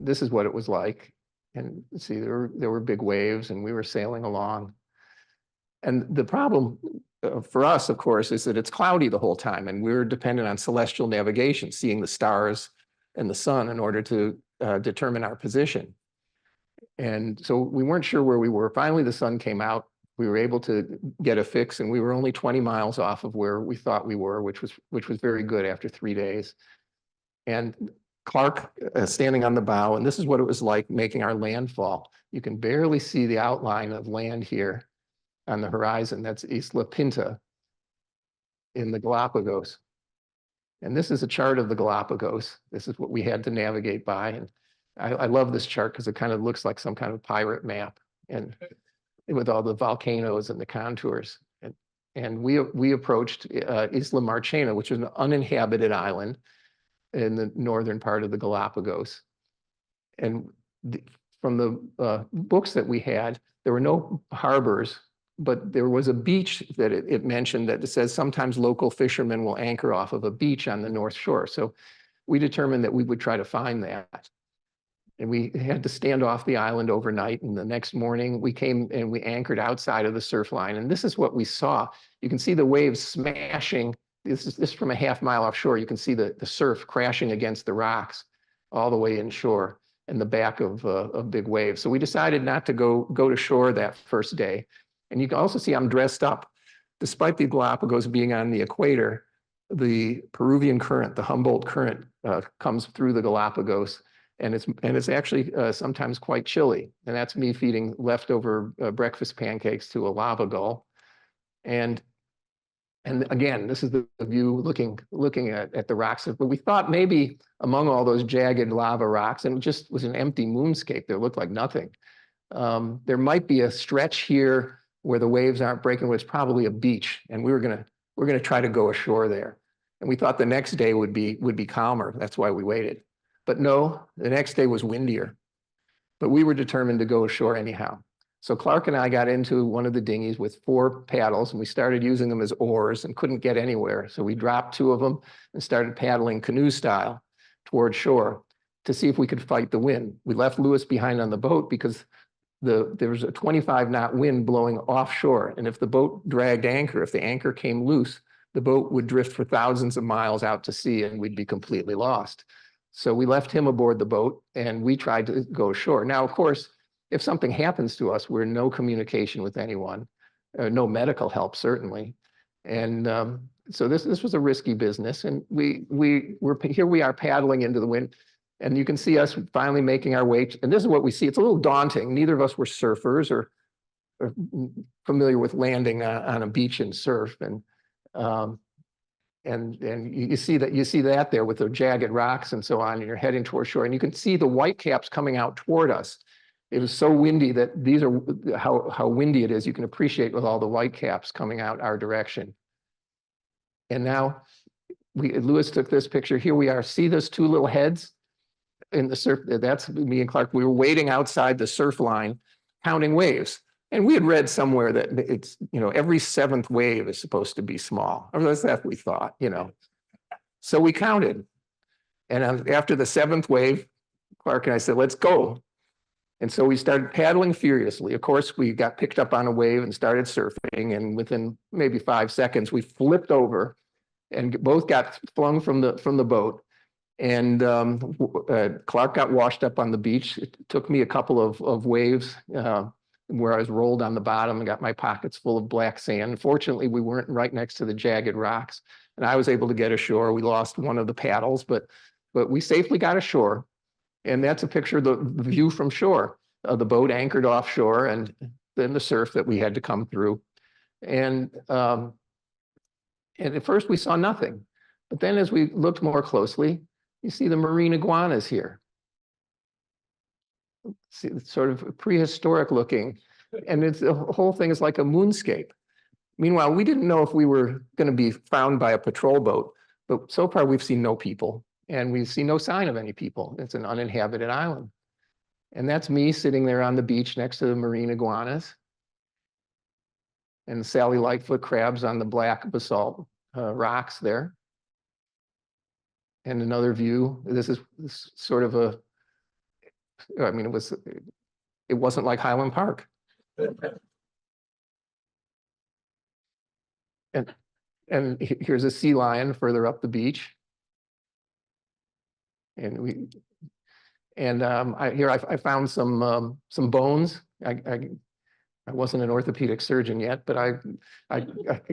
this is what it was like. And see, there were big waves, and we were sailing along. And the problem for us, of course, is that it's cloudy the whole time, and we're dependent on celestial navigation, seeing the stars and the sun in order to determine our position. And so we weren't sure where we were. Finally, the sun came out. We were able to get a fix, and we were only 20 miles off of where we thought we were, which was very good after 3 days. And Clark standing on the bow, and this is what it was like making our landfall. You can barely see the outline of land here on the horizon. That's Isla Pinta in the Galapagos. And this is a chart of the Galapagos. This is what we had to navigate by. And I love this chart because it kind of looks like some kind of pirate map, and with all the volcanoes and the contours. And we approached Isla Marchena, which is an uninhabited island in the northern part of the Galapagos. And from the books that we had, there were no harbors, but there was a beach that it mentioned that it says sometimes local fishermen will anchor off of a beach on the North Shore. So we determined that we would try to find that. And we had to stand off the island overnight. And the next morning we came and we anchored outside of the surf line. And this is what we saw. You can see the waves smashing. This is from a half mile offshore. You can see the surf crashing against the rocks all the way inshore in the back of big waves. So we decided not to go to shore that first day. And you can also see I'm dressed up. Despite the Galapagos being on the equator, the Peruvian current, the Humboldt current, comes through the Galapagos, and it's actually sometimes quite chilly. And that's me feeding leftover breakfast pancakes to a lava gull. And again, this is the view looking at the rocks. But we thought maybe among all those jagged lava rocks, and it just was an empty moonscape that looked like nothing. There might be a stretch here where the waves aren't breaking, where it's probably a beach, and we're gonna try to go ashore there. And we thought the next day would be calmer. That's why we waited. But no, the next day was windier. But we were determined to go ashore anyhow. So Clark and I got into one of the dinghies with 4 paddles, and we started using them as oars and couldn't get anywhere. So we dropped 2 of them and started paddling canoe style toward shore to see if we could fight the wind. We left Lewis behind on the boat because there was a 25-knot wind blowing offshore. And if the boat dragged anchor, if the anchor came loose, the boat would drift for thousands of miles out to sea, and we'd be completely lost. So we left him aboard the boat, and we tried to go ashore. Now, of course, if something happens to us, we're in no communication with anyone, no medical help, certainly. And so this was a risky business. And here we are paddling into the wind. And you can see us finally making our way. And this is what we see. It's a little daunting. Neither of us were surfers or familiar with landing on a beach and surf. And you see that there with the jagged rocks and so on, and you're heading toward shore. And you can see the whitecaps coming out toward us. It was so windy that these are how windy it is. You can appreciate with all the whitecaps coming out our direction. And now Lewis took this picture. Here we are. See those 2 little heads in the surf? That's me and Clark. We were waiting outside the surf line, counting waves. And we had read somewhere that it's, every 7th wave is supposed to be small. Or that's what we thought, So we counted. And after the 7th wave, Clark and I said, let's go. And so we started paddling furiously. Of course, we got picked up on a wave and started surfing. And within maybe 5 seconds, we flipped over and both got flung from the boat. And Clark got washed up on the beach. It took me a couple of waves where I was rolled on the bottom and got my pockets full of black sand. Fortunately, we weren't right next to the jagged rocks, and I was able to get ashore. We lost one of the paddles, but we safely got ashore. And that's a picture of the view from shore. The boat anchored offshore, and then the surf that we had to come through. And at first we saw nothing, but then as we looked more closely, you see the marine iguanas here. See, it's sort of prehistoric looking, and the whole thing is like a moonscape. Meanwhile, we didn't know if we were going to be found by a patrol boat, but so far we've seen no people, and we see no sign of any people. It's an uninhabited island. And that's me sitting there on the beach next to the marine iguanas and the Sally Lightfoot crabs on the black basalt rocks there. And another view. This is sort of a, I mean, it wasn't like Highland Park. And here's a sea lion further up the beach. And I found some bones. I wasn't an orthopedic surgeon yet, but I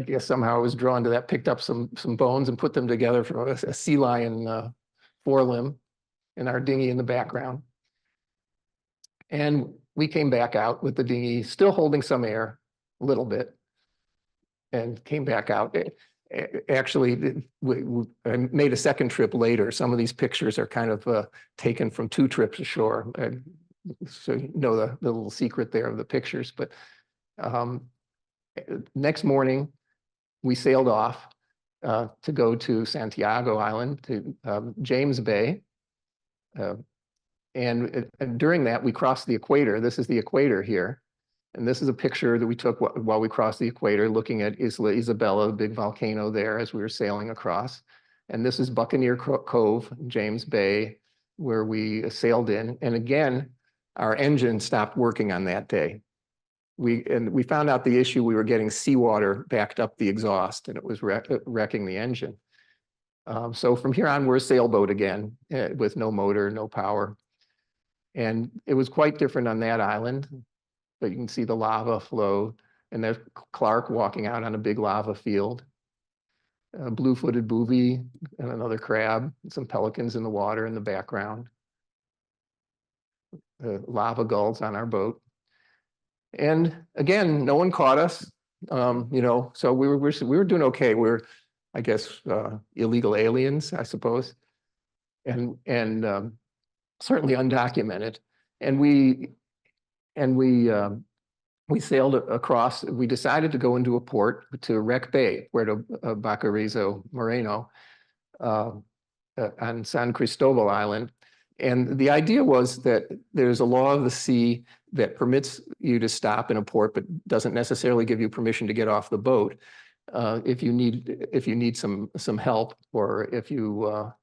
guess somehow I was drawn to that. Picked up some bones and put them together from a sea lion forelimb in our dinghy in the background. And we came back out with the dinghy still holding some air, a little bit, and came back out. Actually, I made a second trip later. Some of these pictures are kind of taken from 2 trips ashore. So you know the little secret there of the pictures. But next morning, we sailed off to go to Santiago Island, to James Bay. And during that, we crossed the equator. This is the equator here. And this is a picture that we took while we crossed the equator, looking at Isla Isabella, the big volcano there as we were sailing across. And this is Buccaneer Cove, James Bay, where we sailed in. And again, our engine stopped working on that day. We found out the issue, we were getting seawater backed up the exhaust, and it was wrecking the engine. So from here on, we're a sailboat again, with no motor, no power. And it was quite different on that island. But you can see the lava flow, and there's Clark walking out on a big lava field. A blue-footed booby and another crab, and some pelicans in the water in the background. Lava gulls on our boat. And again, no one caught us, you know, so we were doing okay. We're, I guess, illegal aliens, I suppose, and certainly undocumented. And we sailed across. We decided to go into a port to Wreck Bay, Puerto Bacarrizo Moreno, on San Cristobal Island. And the idea was that there's a law of the sea that permits you to stop in a port, but doesn't necessarily give you permission to get off the boat if you need some help, or if you've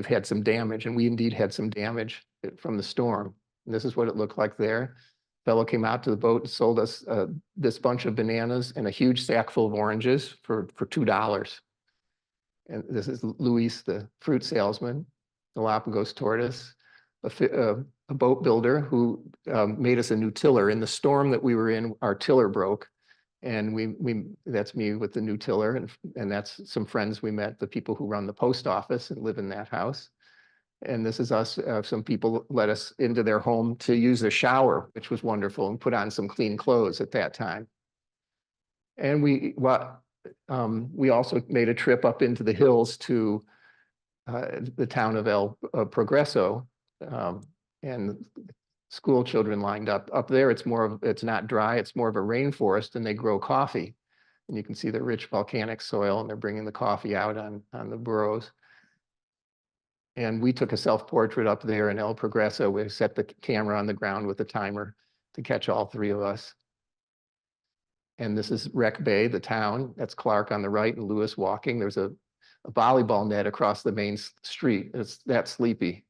had some damage. And we indeed had some damage from the storm. And this is what it looked like there. Fellow came out to the boat and sold us this bunch of bananas and a huge sack full of oranges for $2. And this is Luis, the fruit salesman, Galapagos tortoise, a boat builder who made us a new tiller. In the storm that we were in, our tiller broke. And that's me with the new tiller. And that's some friends we met, the people who run the post office and live in that house. And this is us. Some people let us into their home to use their shower, which was wonderful, and put on some clean clothes at that time. And we also made a trip up into the hills to the town of El Progreso, and school children lined up. Up there, it's not dry, it's more of a rainforest, and they grow coffee. And you can see the rich volcanic soil, and they're bringing the coffee out on the burros. And we took a self-portrait up there in El Progreso. We set the camera on the ground with a timer to catch all 3 of us. And this is Wreck Bay, the town. That's Clark on the right and Lewis walking. There's a volleyball net across the main street. It's that sleepy.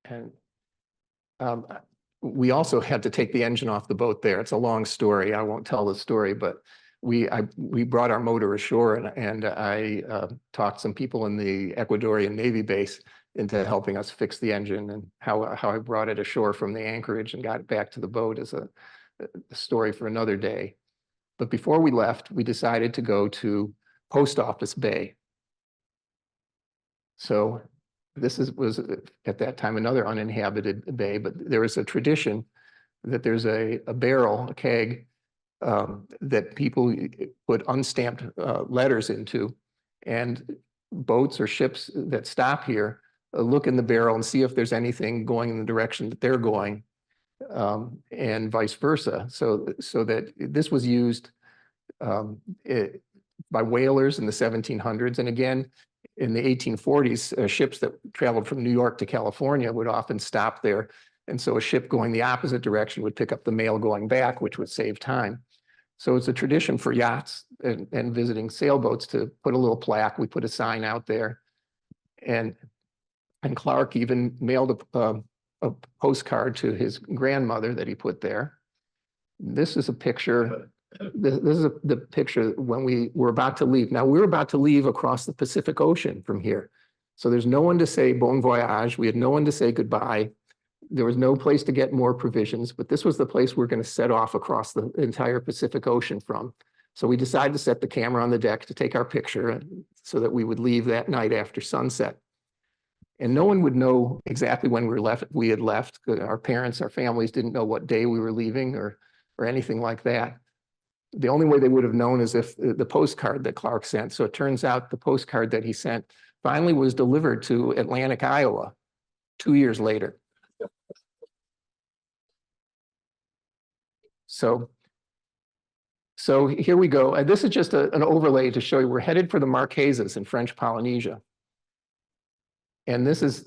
And we also had to take the engine off the boat there. It's a long story. I won't tell the story, but we brought our motor ashore, and I talked some people in the Ecuadorian Navy base into helping us fix the engine, and how I brought it ashore from the anchorage and got it back to the boat is a story for another day. But before we left, we decided to go to Post Office Bay. So this was at that time another uninhabited bay, but there is a tradition that there's a barrel, a keg, that people put unstamped letters into, and boats or ships that stop here look in the barrel and see if there's anything going in the direction that they're going, and vice versa. So that this was used by whalers in the 1700s, and again in the 1840s, ships that traveled from New York to California would often stop there. And so a ship going the opposite direction would pick up the mail going back, which would save time. So it's a tradition for yachts and visiting sailboats to put a little plaque. We put a sign out there. And Clark even mailed a postcard to his grandmother that he put there. This is a picture. This is the picture when we were about to leave. Now, we're about to leave across the Pacific Ocean from here. So there's no one to say bon voyage. We had no one to say goodbye. There was no place to get more provisions, but this was the place we're going to set off across the entire Pacific Ocean from. So we decided to set the camera on the deck to take our picture so that we would leave that night after sunset. And no one would know exactly when we had left. Our parents, our families didn't know what day we were leaving or anything like that. The only way they would have known is if the postcard that Clark sent. So it turns out the postcard that he sent finally was delivered to Atlantic, Iowa, 2 years later. So here we go. And this is just an overlay to show you we're headed for the Marquesas in French Polynesia. And this is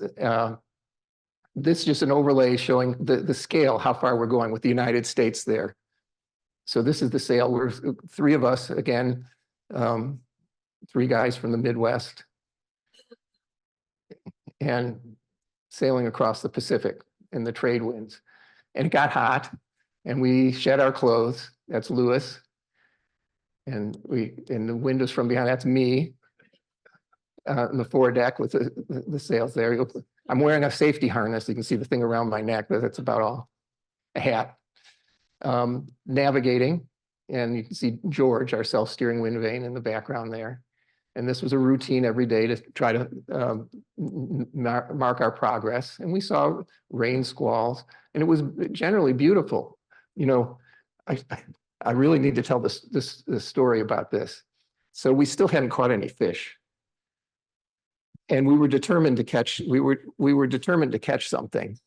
just an overlay showing the scale, how far we're going with the United States there. So this is the sail. We're three of us, again, three guys from the Midwest, and sailing across the Pacific in the trade winds. And it got hot, and we shed our clothes. That's Lewis. And the windows from behind, that's me, on the foredeck with the sails there. I'm wearing a safety harness. You can see the thing around my neck, but that's about all. A hat. Navigating, and you can see George, our self-steering wind vane, in the background there. And this was a routine every day to try to mark our progress. And we saw rain squalls, and it was generally beautiful. You know, I really need to tell this story about this. So we still hadn't caught any fish, and we were determined to catch. We were determined to catch something.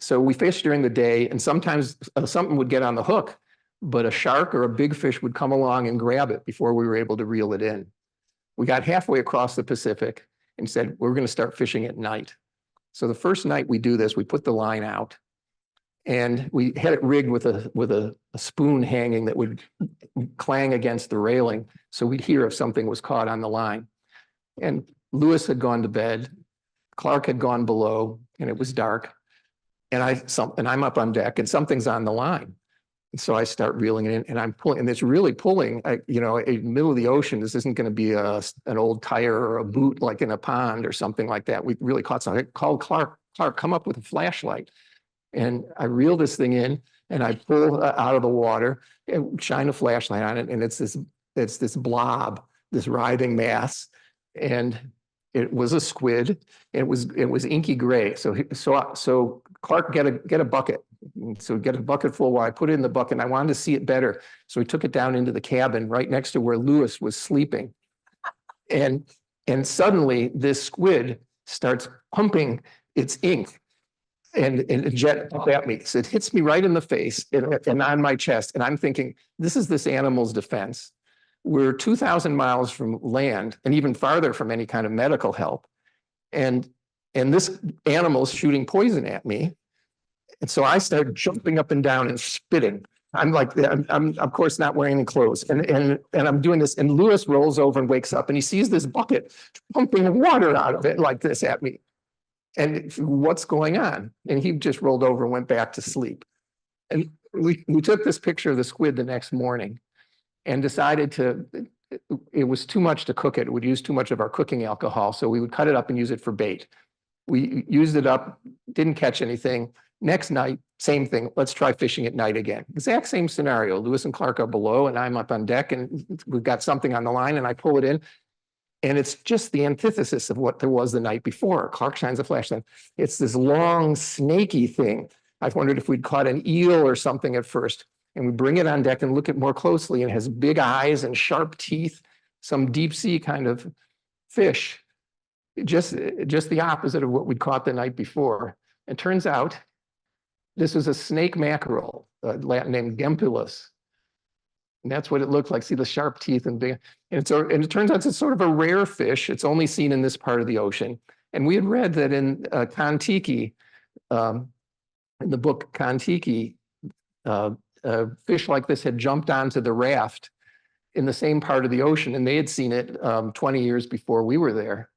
So we fished during the day, and sometimes something would get on the hook, but a shark or a big fish would come along and grab it before we were able to reel it in. We got halfway across the Pacific and said, we're going to start fishing at night. So the first night we do this, we put the line out, and we had it rigged with a spoon hanging that would clang against the railing, so we'd hear if something was caught on the line. And Lewis had gone to bed, Clark had gone below, and it was dark. And I'm up on deck, and something's on the line. And so I start reeling it in, and I'm pulling, and it's really pulling. In the middle of the ocean, this isn't going to be an old tire or a boot like in a pond or something like that. We really caught something. I called Clark, come up with a flashlight. And I reel this thing in, and I pull out of the water and shine a flashlight on it, and it's this blob, this writhing mass, and it was a squid. It was inky gray. So Clark, get a bucket. So get a bucket full. While I put it in the bucket, and I wanted to see it better. So we took it down into the cabin right next to where Lewis was sleeping. And suddenly this squid starts pumping its ink and jet up at me. So it hits me right in the face and on my chest. And I'm thinking, this is this animal's defense. We're 2,000 miles from land and even farther from any kind of medical help. And this animal's shooting poison at me. And so I start jumping up and down and spitting. I'm of course not wearing any clothes. And I'm doing this, and Lewis rolls over and wakes up, and he sees this bucket pumping water out of it like this at me. And what's going on? And he just rolled over and went back to sleep. And we took this picture of the squid the next morning and decided to it was too much to cook it. It would use too much of our cooking alcohol. So we would cut it up and use it for bait. We used it up, didn't catch anything. Next night, same thing. Let's try fishing at night again. Exact same scenario. Lewis and Clark are below and I'm up on deck and we've got something on the line and I pull it in. And it's just the antithesis of what there was the night before. Clark shines a flashlight. It's this long, snaky thing. I've wondered if we'd caught an eel or something at first. And we bring it on deck and look at more closely, and it has big eyes and sharp teeth, some deep sea kind of fish. Just the opposite of what we'd caught the night before. It turns out this was a snake mackerel, named Gempilus. And that's what it looked like. See the sharp teeth and big. And it turns out it's sort of a rare fish. It's only seen in this part of the ocean. And we had read that in Kon-Tiki, in the book Kon-Tiki, a fish like this had jumped onto the raft in the same part of the ocean, and they had seen it 20 years before we were there.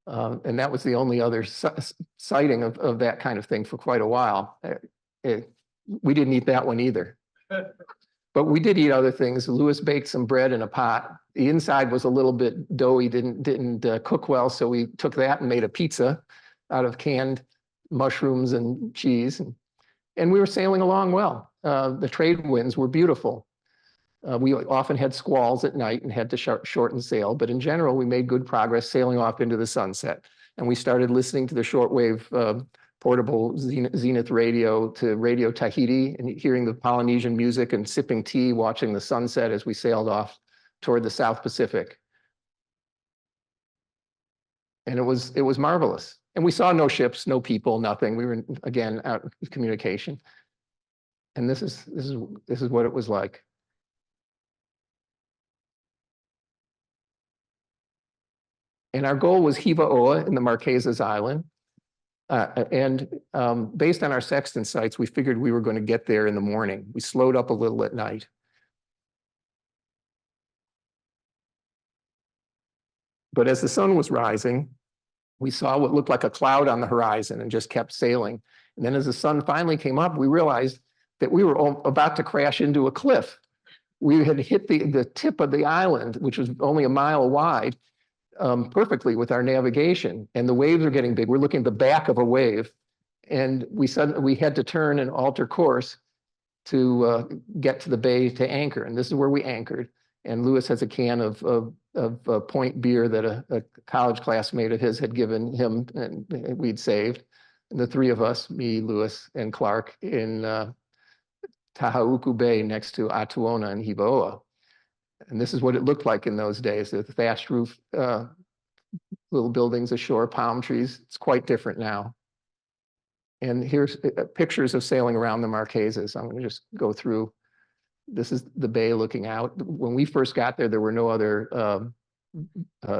And that was the only other sighting of that kind of thing for quite a while. We didn't eat that one either. But we did eat other things. Lewis baked some bread in a pot. The inside was a little bit doughy, didn't cook well, so we took that and made a pizza out of canned mushrooms and cheese. And we were sailing along well. The trade winds were beautiful. We often had squalls at night and had to shorten sail, but in general, we made good progress sailing off into the sunset. And we started listening to the shortwave portable Zenith radio to Radio Tahiti and hearing the Polynesian music and sipping tea, watching the sunset as we sailed off toward the South Pacific. And it was marvelous. And we saw no ships, no people, nothing. We were, again, out of communication. And this is what it was like. And our goal was Hiva Oa in the Marquesas Island. Based on our sextant sights, we figured we were going to get there in the morning. We slowed up a little at night. But as the sun was rising, we saw what looked like a cloud on the horizon and just kept sailing. And then as the sun finally came up, we realized that we were about to crash into a cliff. We had hit the tip of the island, which was only a mile wide, perfectly with our navigation. And the waves are getting big. We're looking at the back of a wave. And we had to turn and alter course to get to the bay to anchor. And this is where we anchored. And Lewis has a can of point beer that a college classmate of his had given him and we'd saved. And the three of us, me, Lewis, and Clark, in Tahauku Bay next to Atuona and Hiva Oa. And this is what it looked like in those days, the thatched roof, little buildings ashore, palm trees. It's quite different now. And here's pictures of sailing around the Marquesas. I'm going to just go through. This is the bay looking out. When we first got there, there were no other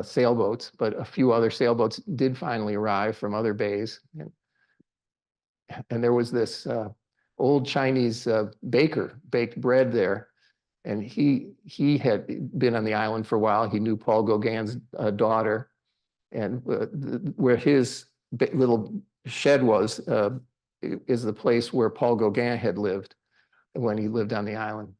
sailboats, but a few other sailboats did finally arrive from other bays. And there was this old Chinese baker, baked bread there. And he had been on the island for a while. He knew Paul Gauguin's daughter. And where his little shed was is the place where Paul Gauguin had lived when he lived on the island.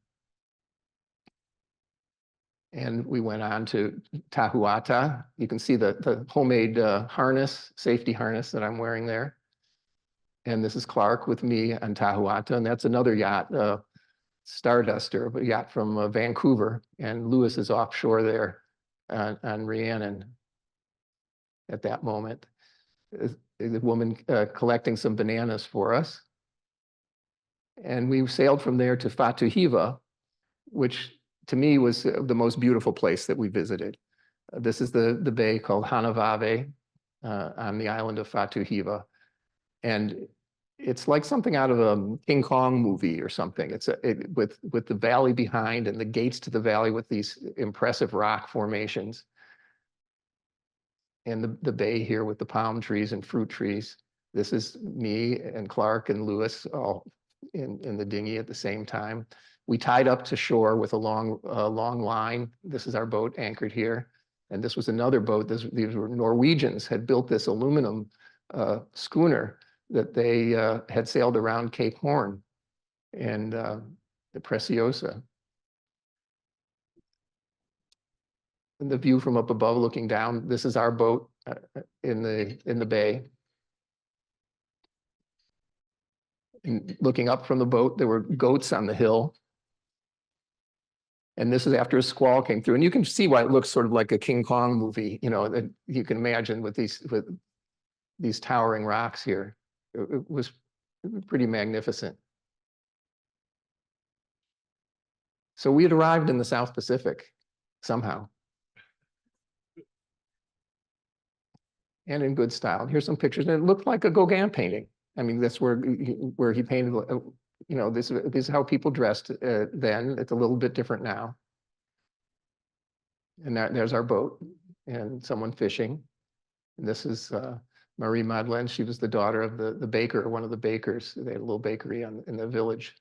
And we went on to Tahuata. You can see the homemade harness, safety harness that I'm wearing there. And this is Clark with me on Tahuata. And that's another yacht, Starduster, a yacht from Vancouver. And Lewis is offshore there on Rhiannon at that moment. The woman collecting some bananas for us. And we sailed from there to Fatu Hiva, which to me was the most beautiful place that we visited. This is the bay called Hanavave on the island of Fatu Hiva. And it's like something out of a King Kong movie or something. It's with the valley behind and the gates to the valley with these impressive rock formations. And the bay here with the palm trees and fruit trees. This is me and Clark and Lewis all in the dinghy at the same time. We tied up to shore with a long line. This is our boat anchored here. And this was another boat. These were Norwegians had built this aluminum schooner that they had sailed around Cape Horn and the Preciosa. the view from up above looking down. This is our boat in the bay. And looking up from the boat, there were goats on the hill. And this is after a squall came through. And you can see why it looks sort of like a King Kong movie, you know, that you can imagine with these towering rocks here. It was pretty magnificent. So we had arrived in the South Pacific somehow. And in good style. Here's some pictures. And it looked like a Gauguin painting. I mean, that's where he painted, you know, this is how people dressed then. It's a little bit different now. And there's our boat and someone fishing. And this is Marie Madeleine. She was the daughter of the baker, one of the bakers. They had a little bakery in the village.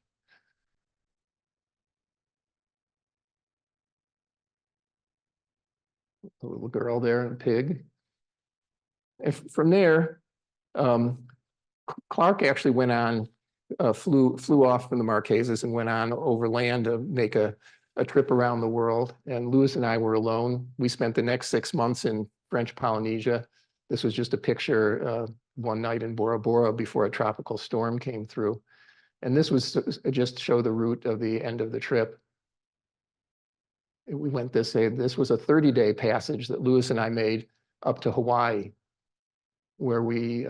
A little girl there and a pig. And from there, Clark actually went on, flew off from the Marquesas and went on overland to make a trip around the world. And Lewis and I were alone. We spent the next 6 months in French Polynesia. This was just a picture one night in Bora Bora before a tropical storm came through. And this was just to show the route of the end of the trip. We went this was a 30-day passage that Lewis and I made up to Hawaii, where we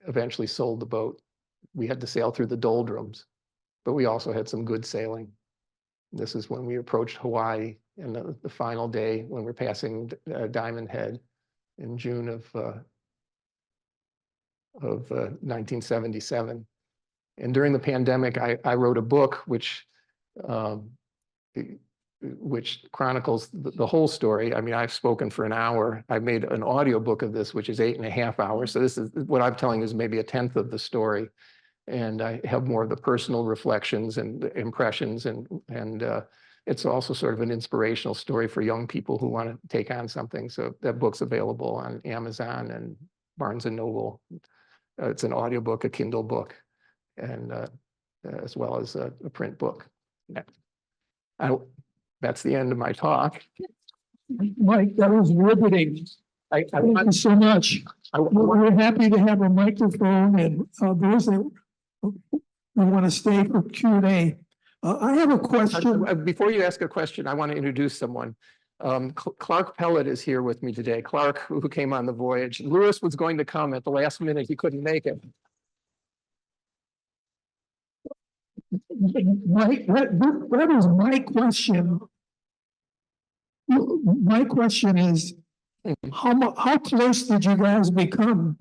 eventually sold the boat. We had to sail through the doldrums, but we also had some good sailing. This is when we approached Hawaii, and the final day when we're passing Diamond Head in June of 1977. And during the pandemic, I wrote a book which chronicles the whole story. I mean, I've spoken for an hour. I made an audio book of this, which is 8.5 hours. So this is what I'm telling you is maybe 1/10 of the story. And I have more of the personal reflections and impressions. And it's also sort of an inspirational story for young people who want to take on something. So that book's available on Amazon and Barnes and Noble. It's an audio book, a Kindle book, and as well as a print book. That's the end of my talk. Mike, that was riveting. Thank you so much. We're happy to have a microphone, and those that want to stay for Q&A. I have a question. Before you ask a question, I want to introduce someone. Clark Pellet is here with me today. Clark, who came on the voyage. Lewis was going to come at the last minute. He couldn't make it. Mike, that is my question. My question is, how close did you guys become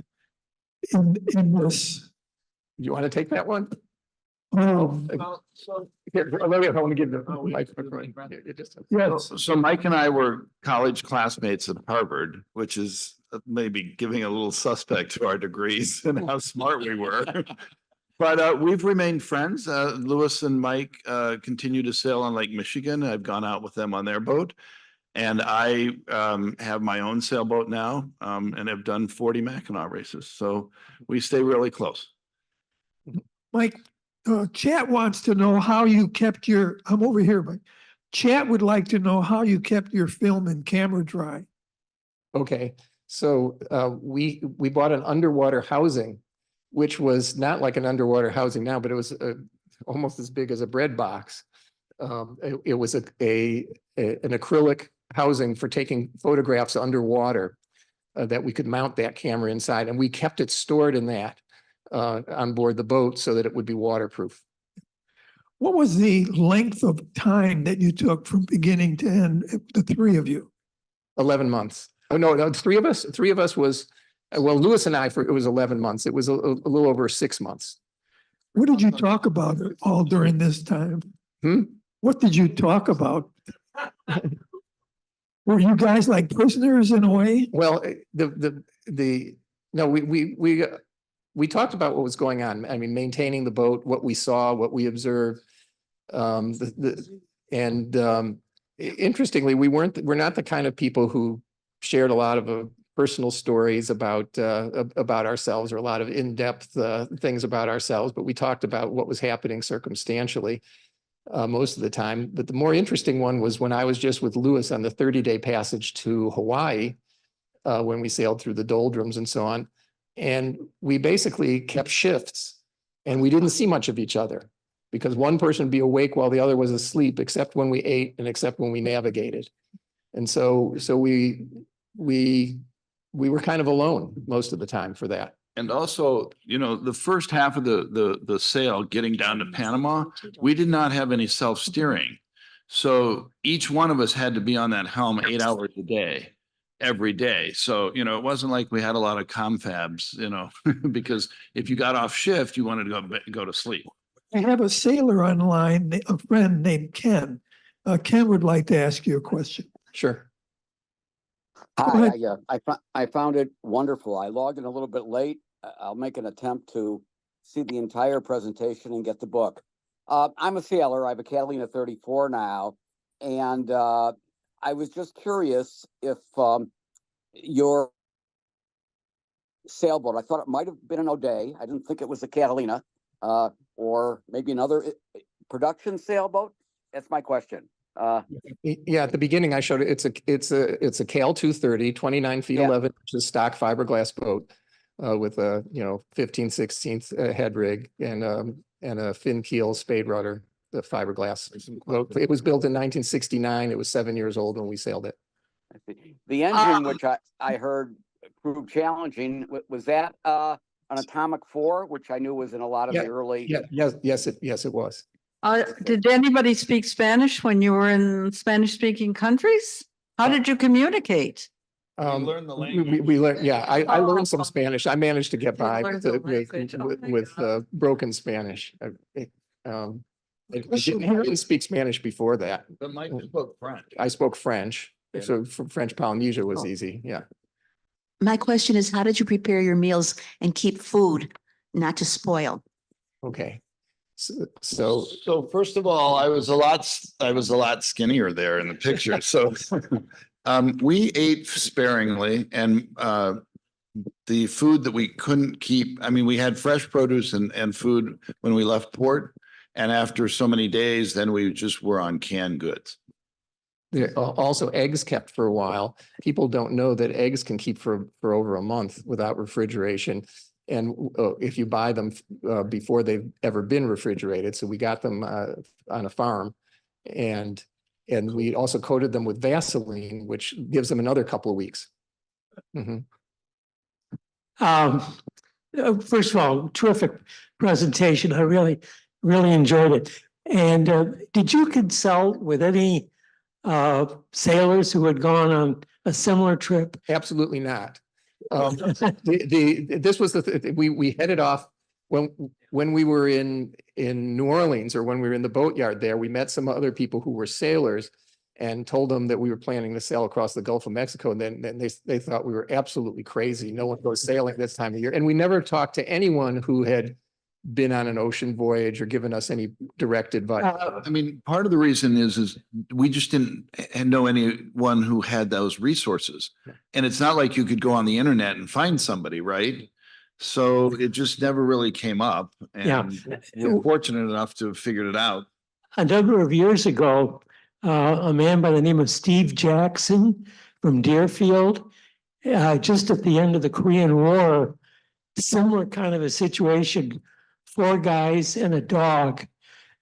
in this? You want to take that one? Here, I want to give the microphone. Yes. So Mike and I were college classmates at Harvard, which is maybe giving a little suspect to our degrees and how smart we were. But we've remained friends. Lewis and Mike continue to sail on Lake Michigan. I've gone out with them on their boat. And I have my own sailboat now and have done 40 Mackinac races. So we stay really close. Mike, Chat wants to know how you kept your, I'm over here, but Chat would like to know how you kept your film and camera dry. Okay, so we bought an underwater housing, which was not like an underwater housing now, but it was almost as big as a bread box. It was an acrylic housing for taking photographs underwater that we could mount that camera inside, and we kept it stored in that on board the boat so that it would be waterproof. What was the length of time that you took from beginning to end, the three of you? 11 months. Oh, no, three of us was, well, Lewis and I, it was 11 months. It was a little over 6 months. What did you talk about all during this time? What did you talk about? Were you guys like prisoners in a way? Well, no, we talked about what was going on. I mean, maintaining the boat, what we saw, what we observed. Interestingly, we're not the kind of people who shared a lot of personal stories about ourselves, or a lot of in-depth things about ourselves, but we talked about what was happening circumstantially. most of the time. But the more interesting one was when I was just with Lewis on the 30-day passage to Hawaii, when we sailed through the doldrums and so on. And we basically kept shifts and we didn't see much of each other because one person would be awake while the other was asleep, except when we ate and except when we navigated. And so we were kind of alone most of the time for that. And also, the first half of the sail getting down to Panama, we did not have any self-steering. So each one of us had to be on that helm 8 hours a day, every day. So, it wasn't like we had a lot of confabs, because if you got off shift, you wanted to go to sleep. I have a sailor online, a friend named Ken. Ken would like to ask you a question. Sure. Go Hi, I found it wonderful. I logged in a little bit late. I'll make an attempt to see the entire presentation and get the book. I'm a sailor. I have a Catalina 34 now. And I was just curious if your sailboat, I thought it might have been an O'Day. I didn't think it was a Catalina or maybe another production sailboat. That's my question. Yeah, at the beginning I showed it. It's a Cal 230, 29 feet 11, which is stock fiberglass boat with a 15/16 head rig and a fin keel spade rudder, the fiberglass. It was built in 1969. It was 7 years old when we sailed it. The engine, which I heard proved challenging, was that an Atomic 4, which I knew was in a lot of the early. Yes, it was. Did anybody speak Spanish when you were in Spanish-speaking countries? How did you communicate? Learned the language. We learned, I learned some Spanish. I managed to get by with broken Spanish. I didn't speak Spanish before that. But Mike spoke French. I spoke French, so French Polynesia was easy, yeah. My question is, how did you prepare your meals and keep food not to spoil? Okay. So first of all, I was a lot skinnier there in the picture. So we ate sparingly, and the food that we couldn't keep, we had fresh produce and food when we left port. And after so many days, then we just were on canned goods. Also eggs kept for a while. People don't know that eggs can keep for over a month without refrigeration. And if you buy them before they've ever been refrigerated. So we got them on a farm, and we also coated them with Vaseline, which gives them another couple of weeks. Mm-hmm. First of all, terrific presentation. I really enjoyed it. And did you consult with any sailors who had gone on a similar trip? Absolutely not. This was we headed off when we were in New Orleans, or when we were in the boatyard there. We met some other people who were sailors and told them that we were planning to sail across the Gulf of Mexico. And then they thought we were absolutely crazy. No one goes sailing this time of year. And we never talked to anyone who had been on an ocean voyage or given us any direct advice. Part of the reason is we just didn't know anyone who had those resources. And it's not like you could go on the internet and find somebody, right? So it just never really came up. And we're fortunate enough to have figured it out. A number of years ago, a man by the name of Steve Jackson from Deerfield, just at the end of the Korean War, similar kind of a situation, 4 guys and a dog.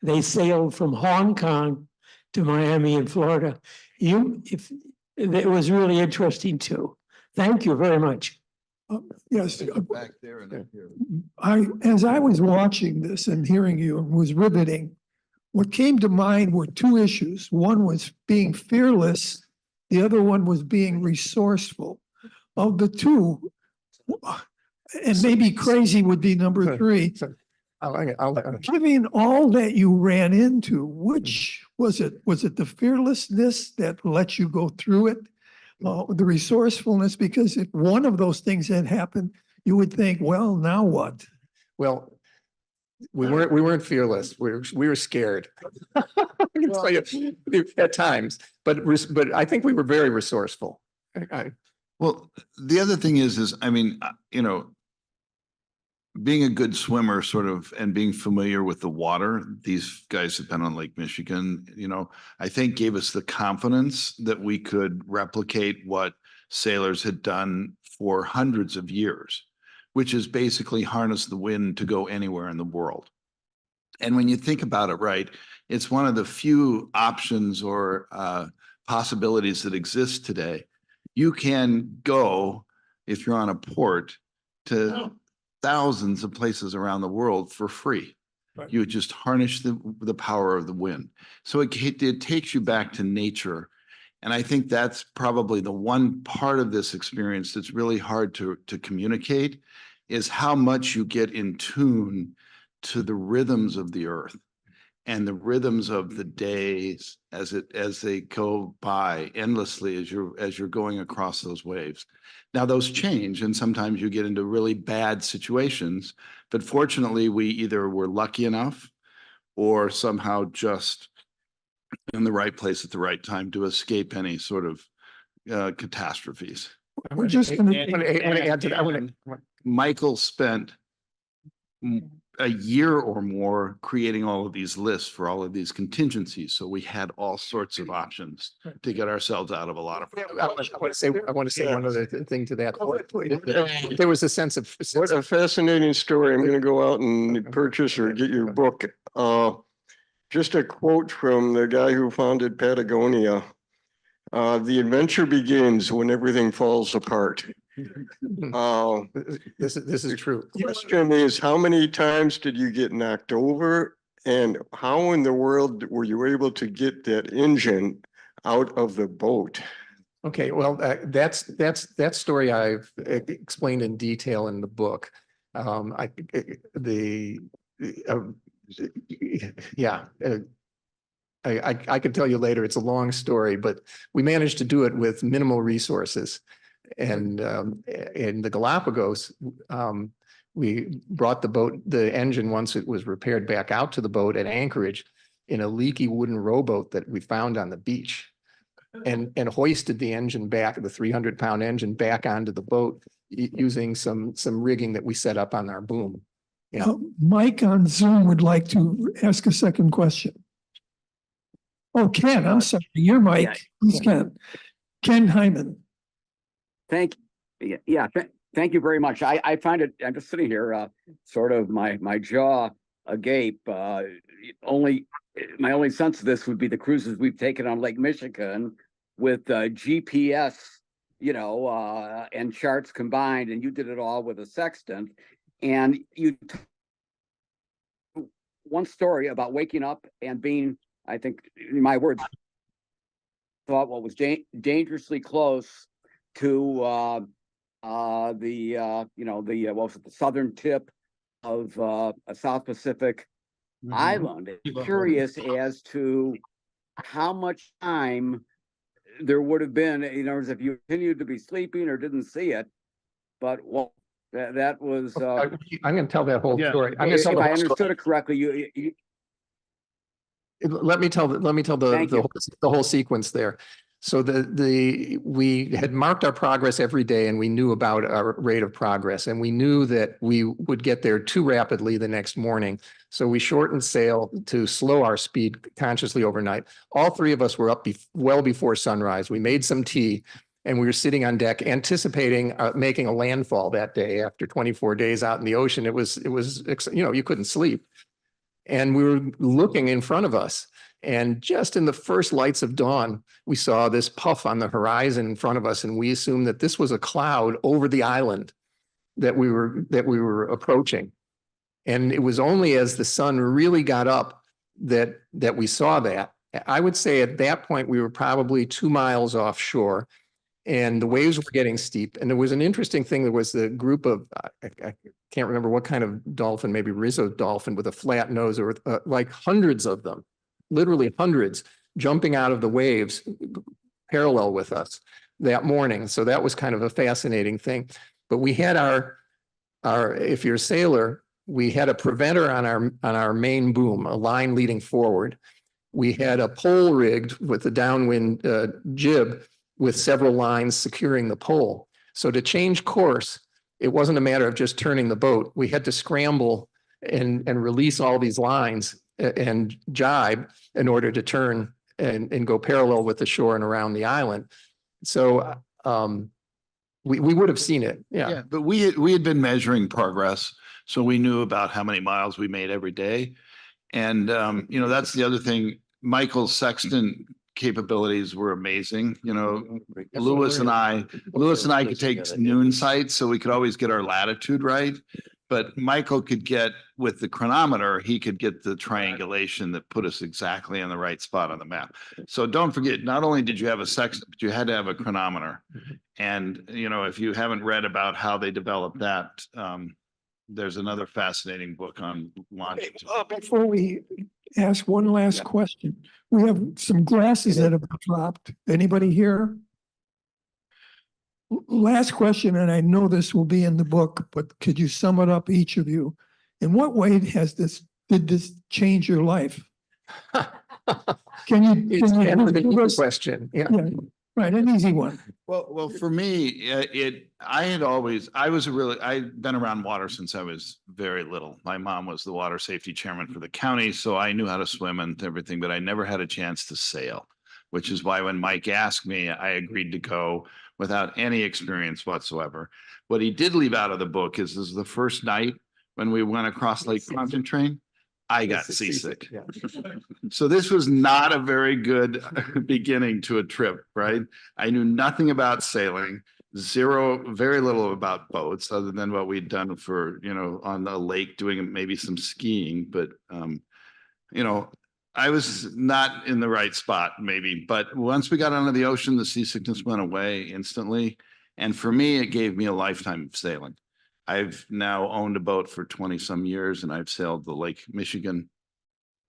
They sailed from Hong Kong to Miami in Florida. It was really interesting too. Thank you very much. Yes. Back there and up here. As I was watching this and hearing you, it was riveting. What came to mind were 2 issues. One was being fearless. The other one was being resourceful. Of the 2, and maybe crazy would be number 3. Given all that you ran into, which was it? Was it the fearlessness that let you go through it? The resourcefulness, because if one of those things had happened, you would think, well, now what? Well, we weren't fearless. We were scared at times, but I think we were very resourceful. Well, the other thing is being a good swimmer sort of and being familiar with the water, these guys have been on Lake Michigan, you know, I think gave us the confidence that we could replicate what sailors had done for hundreds of years, which is basically harness the wind to go anywhere in the world. And when you think about it, right, it's one of the few options or possibilities that exist today. You can go, if you're on a port, to thousands of places around the world for free. Right. You would just harness the power of the wind. So it takes you back to nature. And I think that's probably the one part of this experience that's really hard to communicate, is how much you get in tune to the rhythms of the earth and the rhythms of the days as they go by endlessly as you're going across those waves. Now those change, and sometimes you get into really bad situations, but fortunately we either were lucky enough or somehow just in the right place at the right time to escape any sort of catastrophes. We're just gonna. I want to add to that. Michael spent a year or more creating all of these lists for all of these contingencies. So we had all sorts of options to get ourselves out of a lot of. I want to say one other thing to that. There was a sense of. What a fascinating story. I'm going to go out and purchase or get your book. Just a quote from the guy who founded Patagonia. The adventure begins when everything falls apart. This is true. Question is, how many times did you get knocked over, and how in the world were you able to get that engine out of the boat? Okay, well, that story I've explained in detail in the book. I could tell you later. It's a long story, but we managed to do it with minimal resources. And in the Galapagos, we brought the engine, once it was repaired, back out to the boat at Anchorage in a leaky wooden rowboat that we found on the beach, and hoisted the engine back, the 300-pound engine, back onto the boat using some rigging that we set up on our boom. Yeah. Mike on Zoom would like to ask a second question. Oh, Ken, I'm sorry, you're Mike. Who's Ken? Ken Hyman. Thank you very much. I find it, I'm just sitting here, sort of my jaw agape. My only sense of this would be the cruises we've taken on Lake Michigan with GPS, and charts combined, and you did it all with a sextant. And one story about waking up and being, I think, in my words, thought what was dangerously close to the southern tip of a South Pacific island. I'm curious as to how much time there would have been, if you continued to be sleeping or didn't see it. But that was. I'm going to tell that whole story. If I understood it correctly, let me tell the whole sequence there. So we had marked our progress every day, and we knew about our rate of progress, and we knew that we would get there too rapidly the next morning. So we shortened sail to slow our speed consciously overnight. All three of us were up well before sunrise. We made some tea, and we were sitting on deck anticipating making a landfall that day. After 24 days out in the ocean, it was you couldn't sleep. And we were looking in front of us. And just in the first lights of dawn, we saw this puff on the horizon in front of us, and we assumed that this was a cloud over the island that we were approaching. And it was only as the sun really got up that we saw that. I would say at that point we were probably 2 miles offshore, and the waves were getting steep. And there was an interesting thing. There was the group of I can't remember what kind of dolphin, maybe Rizzo dolphin with a flat nose, or like hundreds of them. Literally hundreds jumping out of the waves parallel with us that morning. So that was kind of a fascinating thing. But we had our if you're a sailor, we had a preventer on our main boom, a line leading forward. We had a pole rigged with a downwind jib with several lines securing the pole. So to change course, it wasn't a matter of just turning the boat. We had to scramble and release all these lines and jibe in order to turn and go parallel with the shore and around the island. So we would have seen it. Yeah. Yeah, but we had been measuring progress, so we knew about how many miles we made every day. And you know, that's the other thing. Michael's sextant capabilities were amazing. You know, Lewis and I could take noon sights, so we could always get our latitude right. But Michael could get, with the chronometer, he could get the triangulation that put us exactly in the right spot on the map. So don't forget, not only did you have a sextant, but you had to have a chronometer. And, you know, if you haven't read about how they developed that, there's another fascinating book on longitude. Before we ask one last question, we have some glasses that have dropped. Anybody here? Last question, and I know this will be in the book, but could you sum it up, each of you? In what way did this change your life? Can you It's kind of a give good us- question. Yeah. Yeah, right, an easy one. Well, for me, I'd been around water since I was very little. My mom was the water safety chairman for the county, so I knew how to swim and everything, but I never had a chance to sail, which is why when Mike asked me, I agreed to go without any experience whatsoever. What he did leave out of the book is the first night when we went across Lake Pontchartrain, I got seasick. Yeah. So this was not a very good beginning to a trip, right? I knew nothing about sailing, very little about boats other than what we'd done for, you know, on the lake doing maybe some skiing, but you know, I was not in the right spot maybe, but once we got onto the ocean, the seasickness went away instantly. And for me, it gave me a lifetime of sailing. I've now owned a boat for 20 some years and I've sailed the Lake Michigan.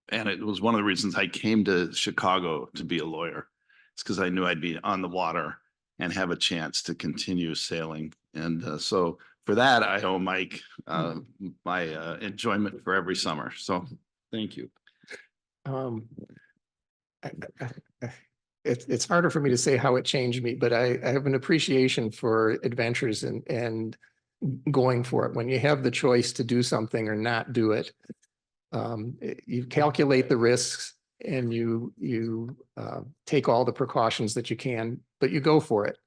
And it was one of the reasons I came to Chicago to be a lawyer. It's because I knew I'd be on the water and have a chance to continue sailing. And so for that, I owe Mike my enjoyment for every summer. So thank you. It's harder for me to say how it changed me, but I have an appreciation for adventures and going for it. When you have the choice to do something or not do it, you calculate the risks and you take all the precautions that you can, but you go for it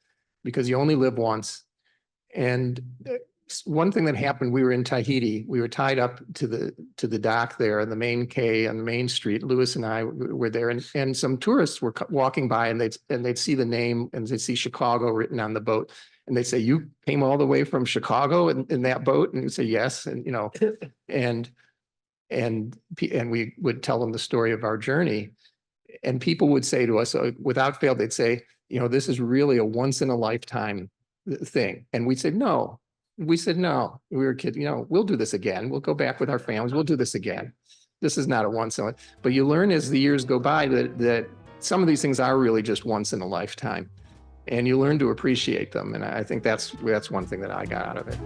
because you only live once. And one thing that happened, we were in Tahiti, we were tied up to the dock there, the main quay on the main street. Lewis and I were there, and some tourists were walking by, and they'd see the name and they'd see Chicago written on the boat, and they'd say, "You came all the way from Chicago in that boat?" And you'd say, "Yes," and you know, and we would tell them the story of our journey, and people would say to us, without fail, they'd say, "You know, this is really a once in a lifetime thing," and we'd say, "No." We said, no, we were kidding, you know, we'll do this again. We'll go back with our families. We'll do this again. This is not a once in a, but you learn as the years go by that some of these things are really just once in a lifetime, and you learn to appreciate them. And I think that's one thing that I got out of it.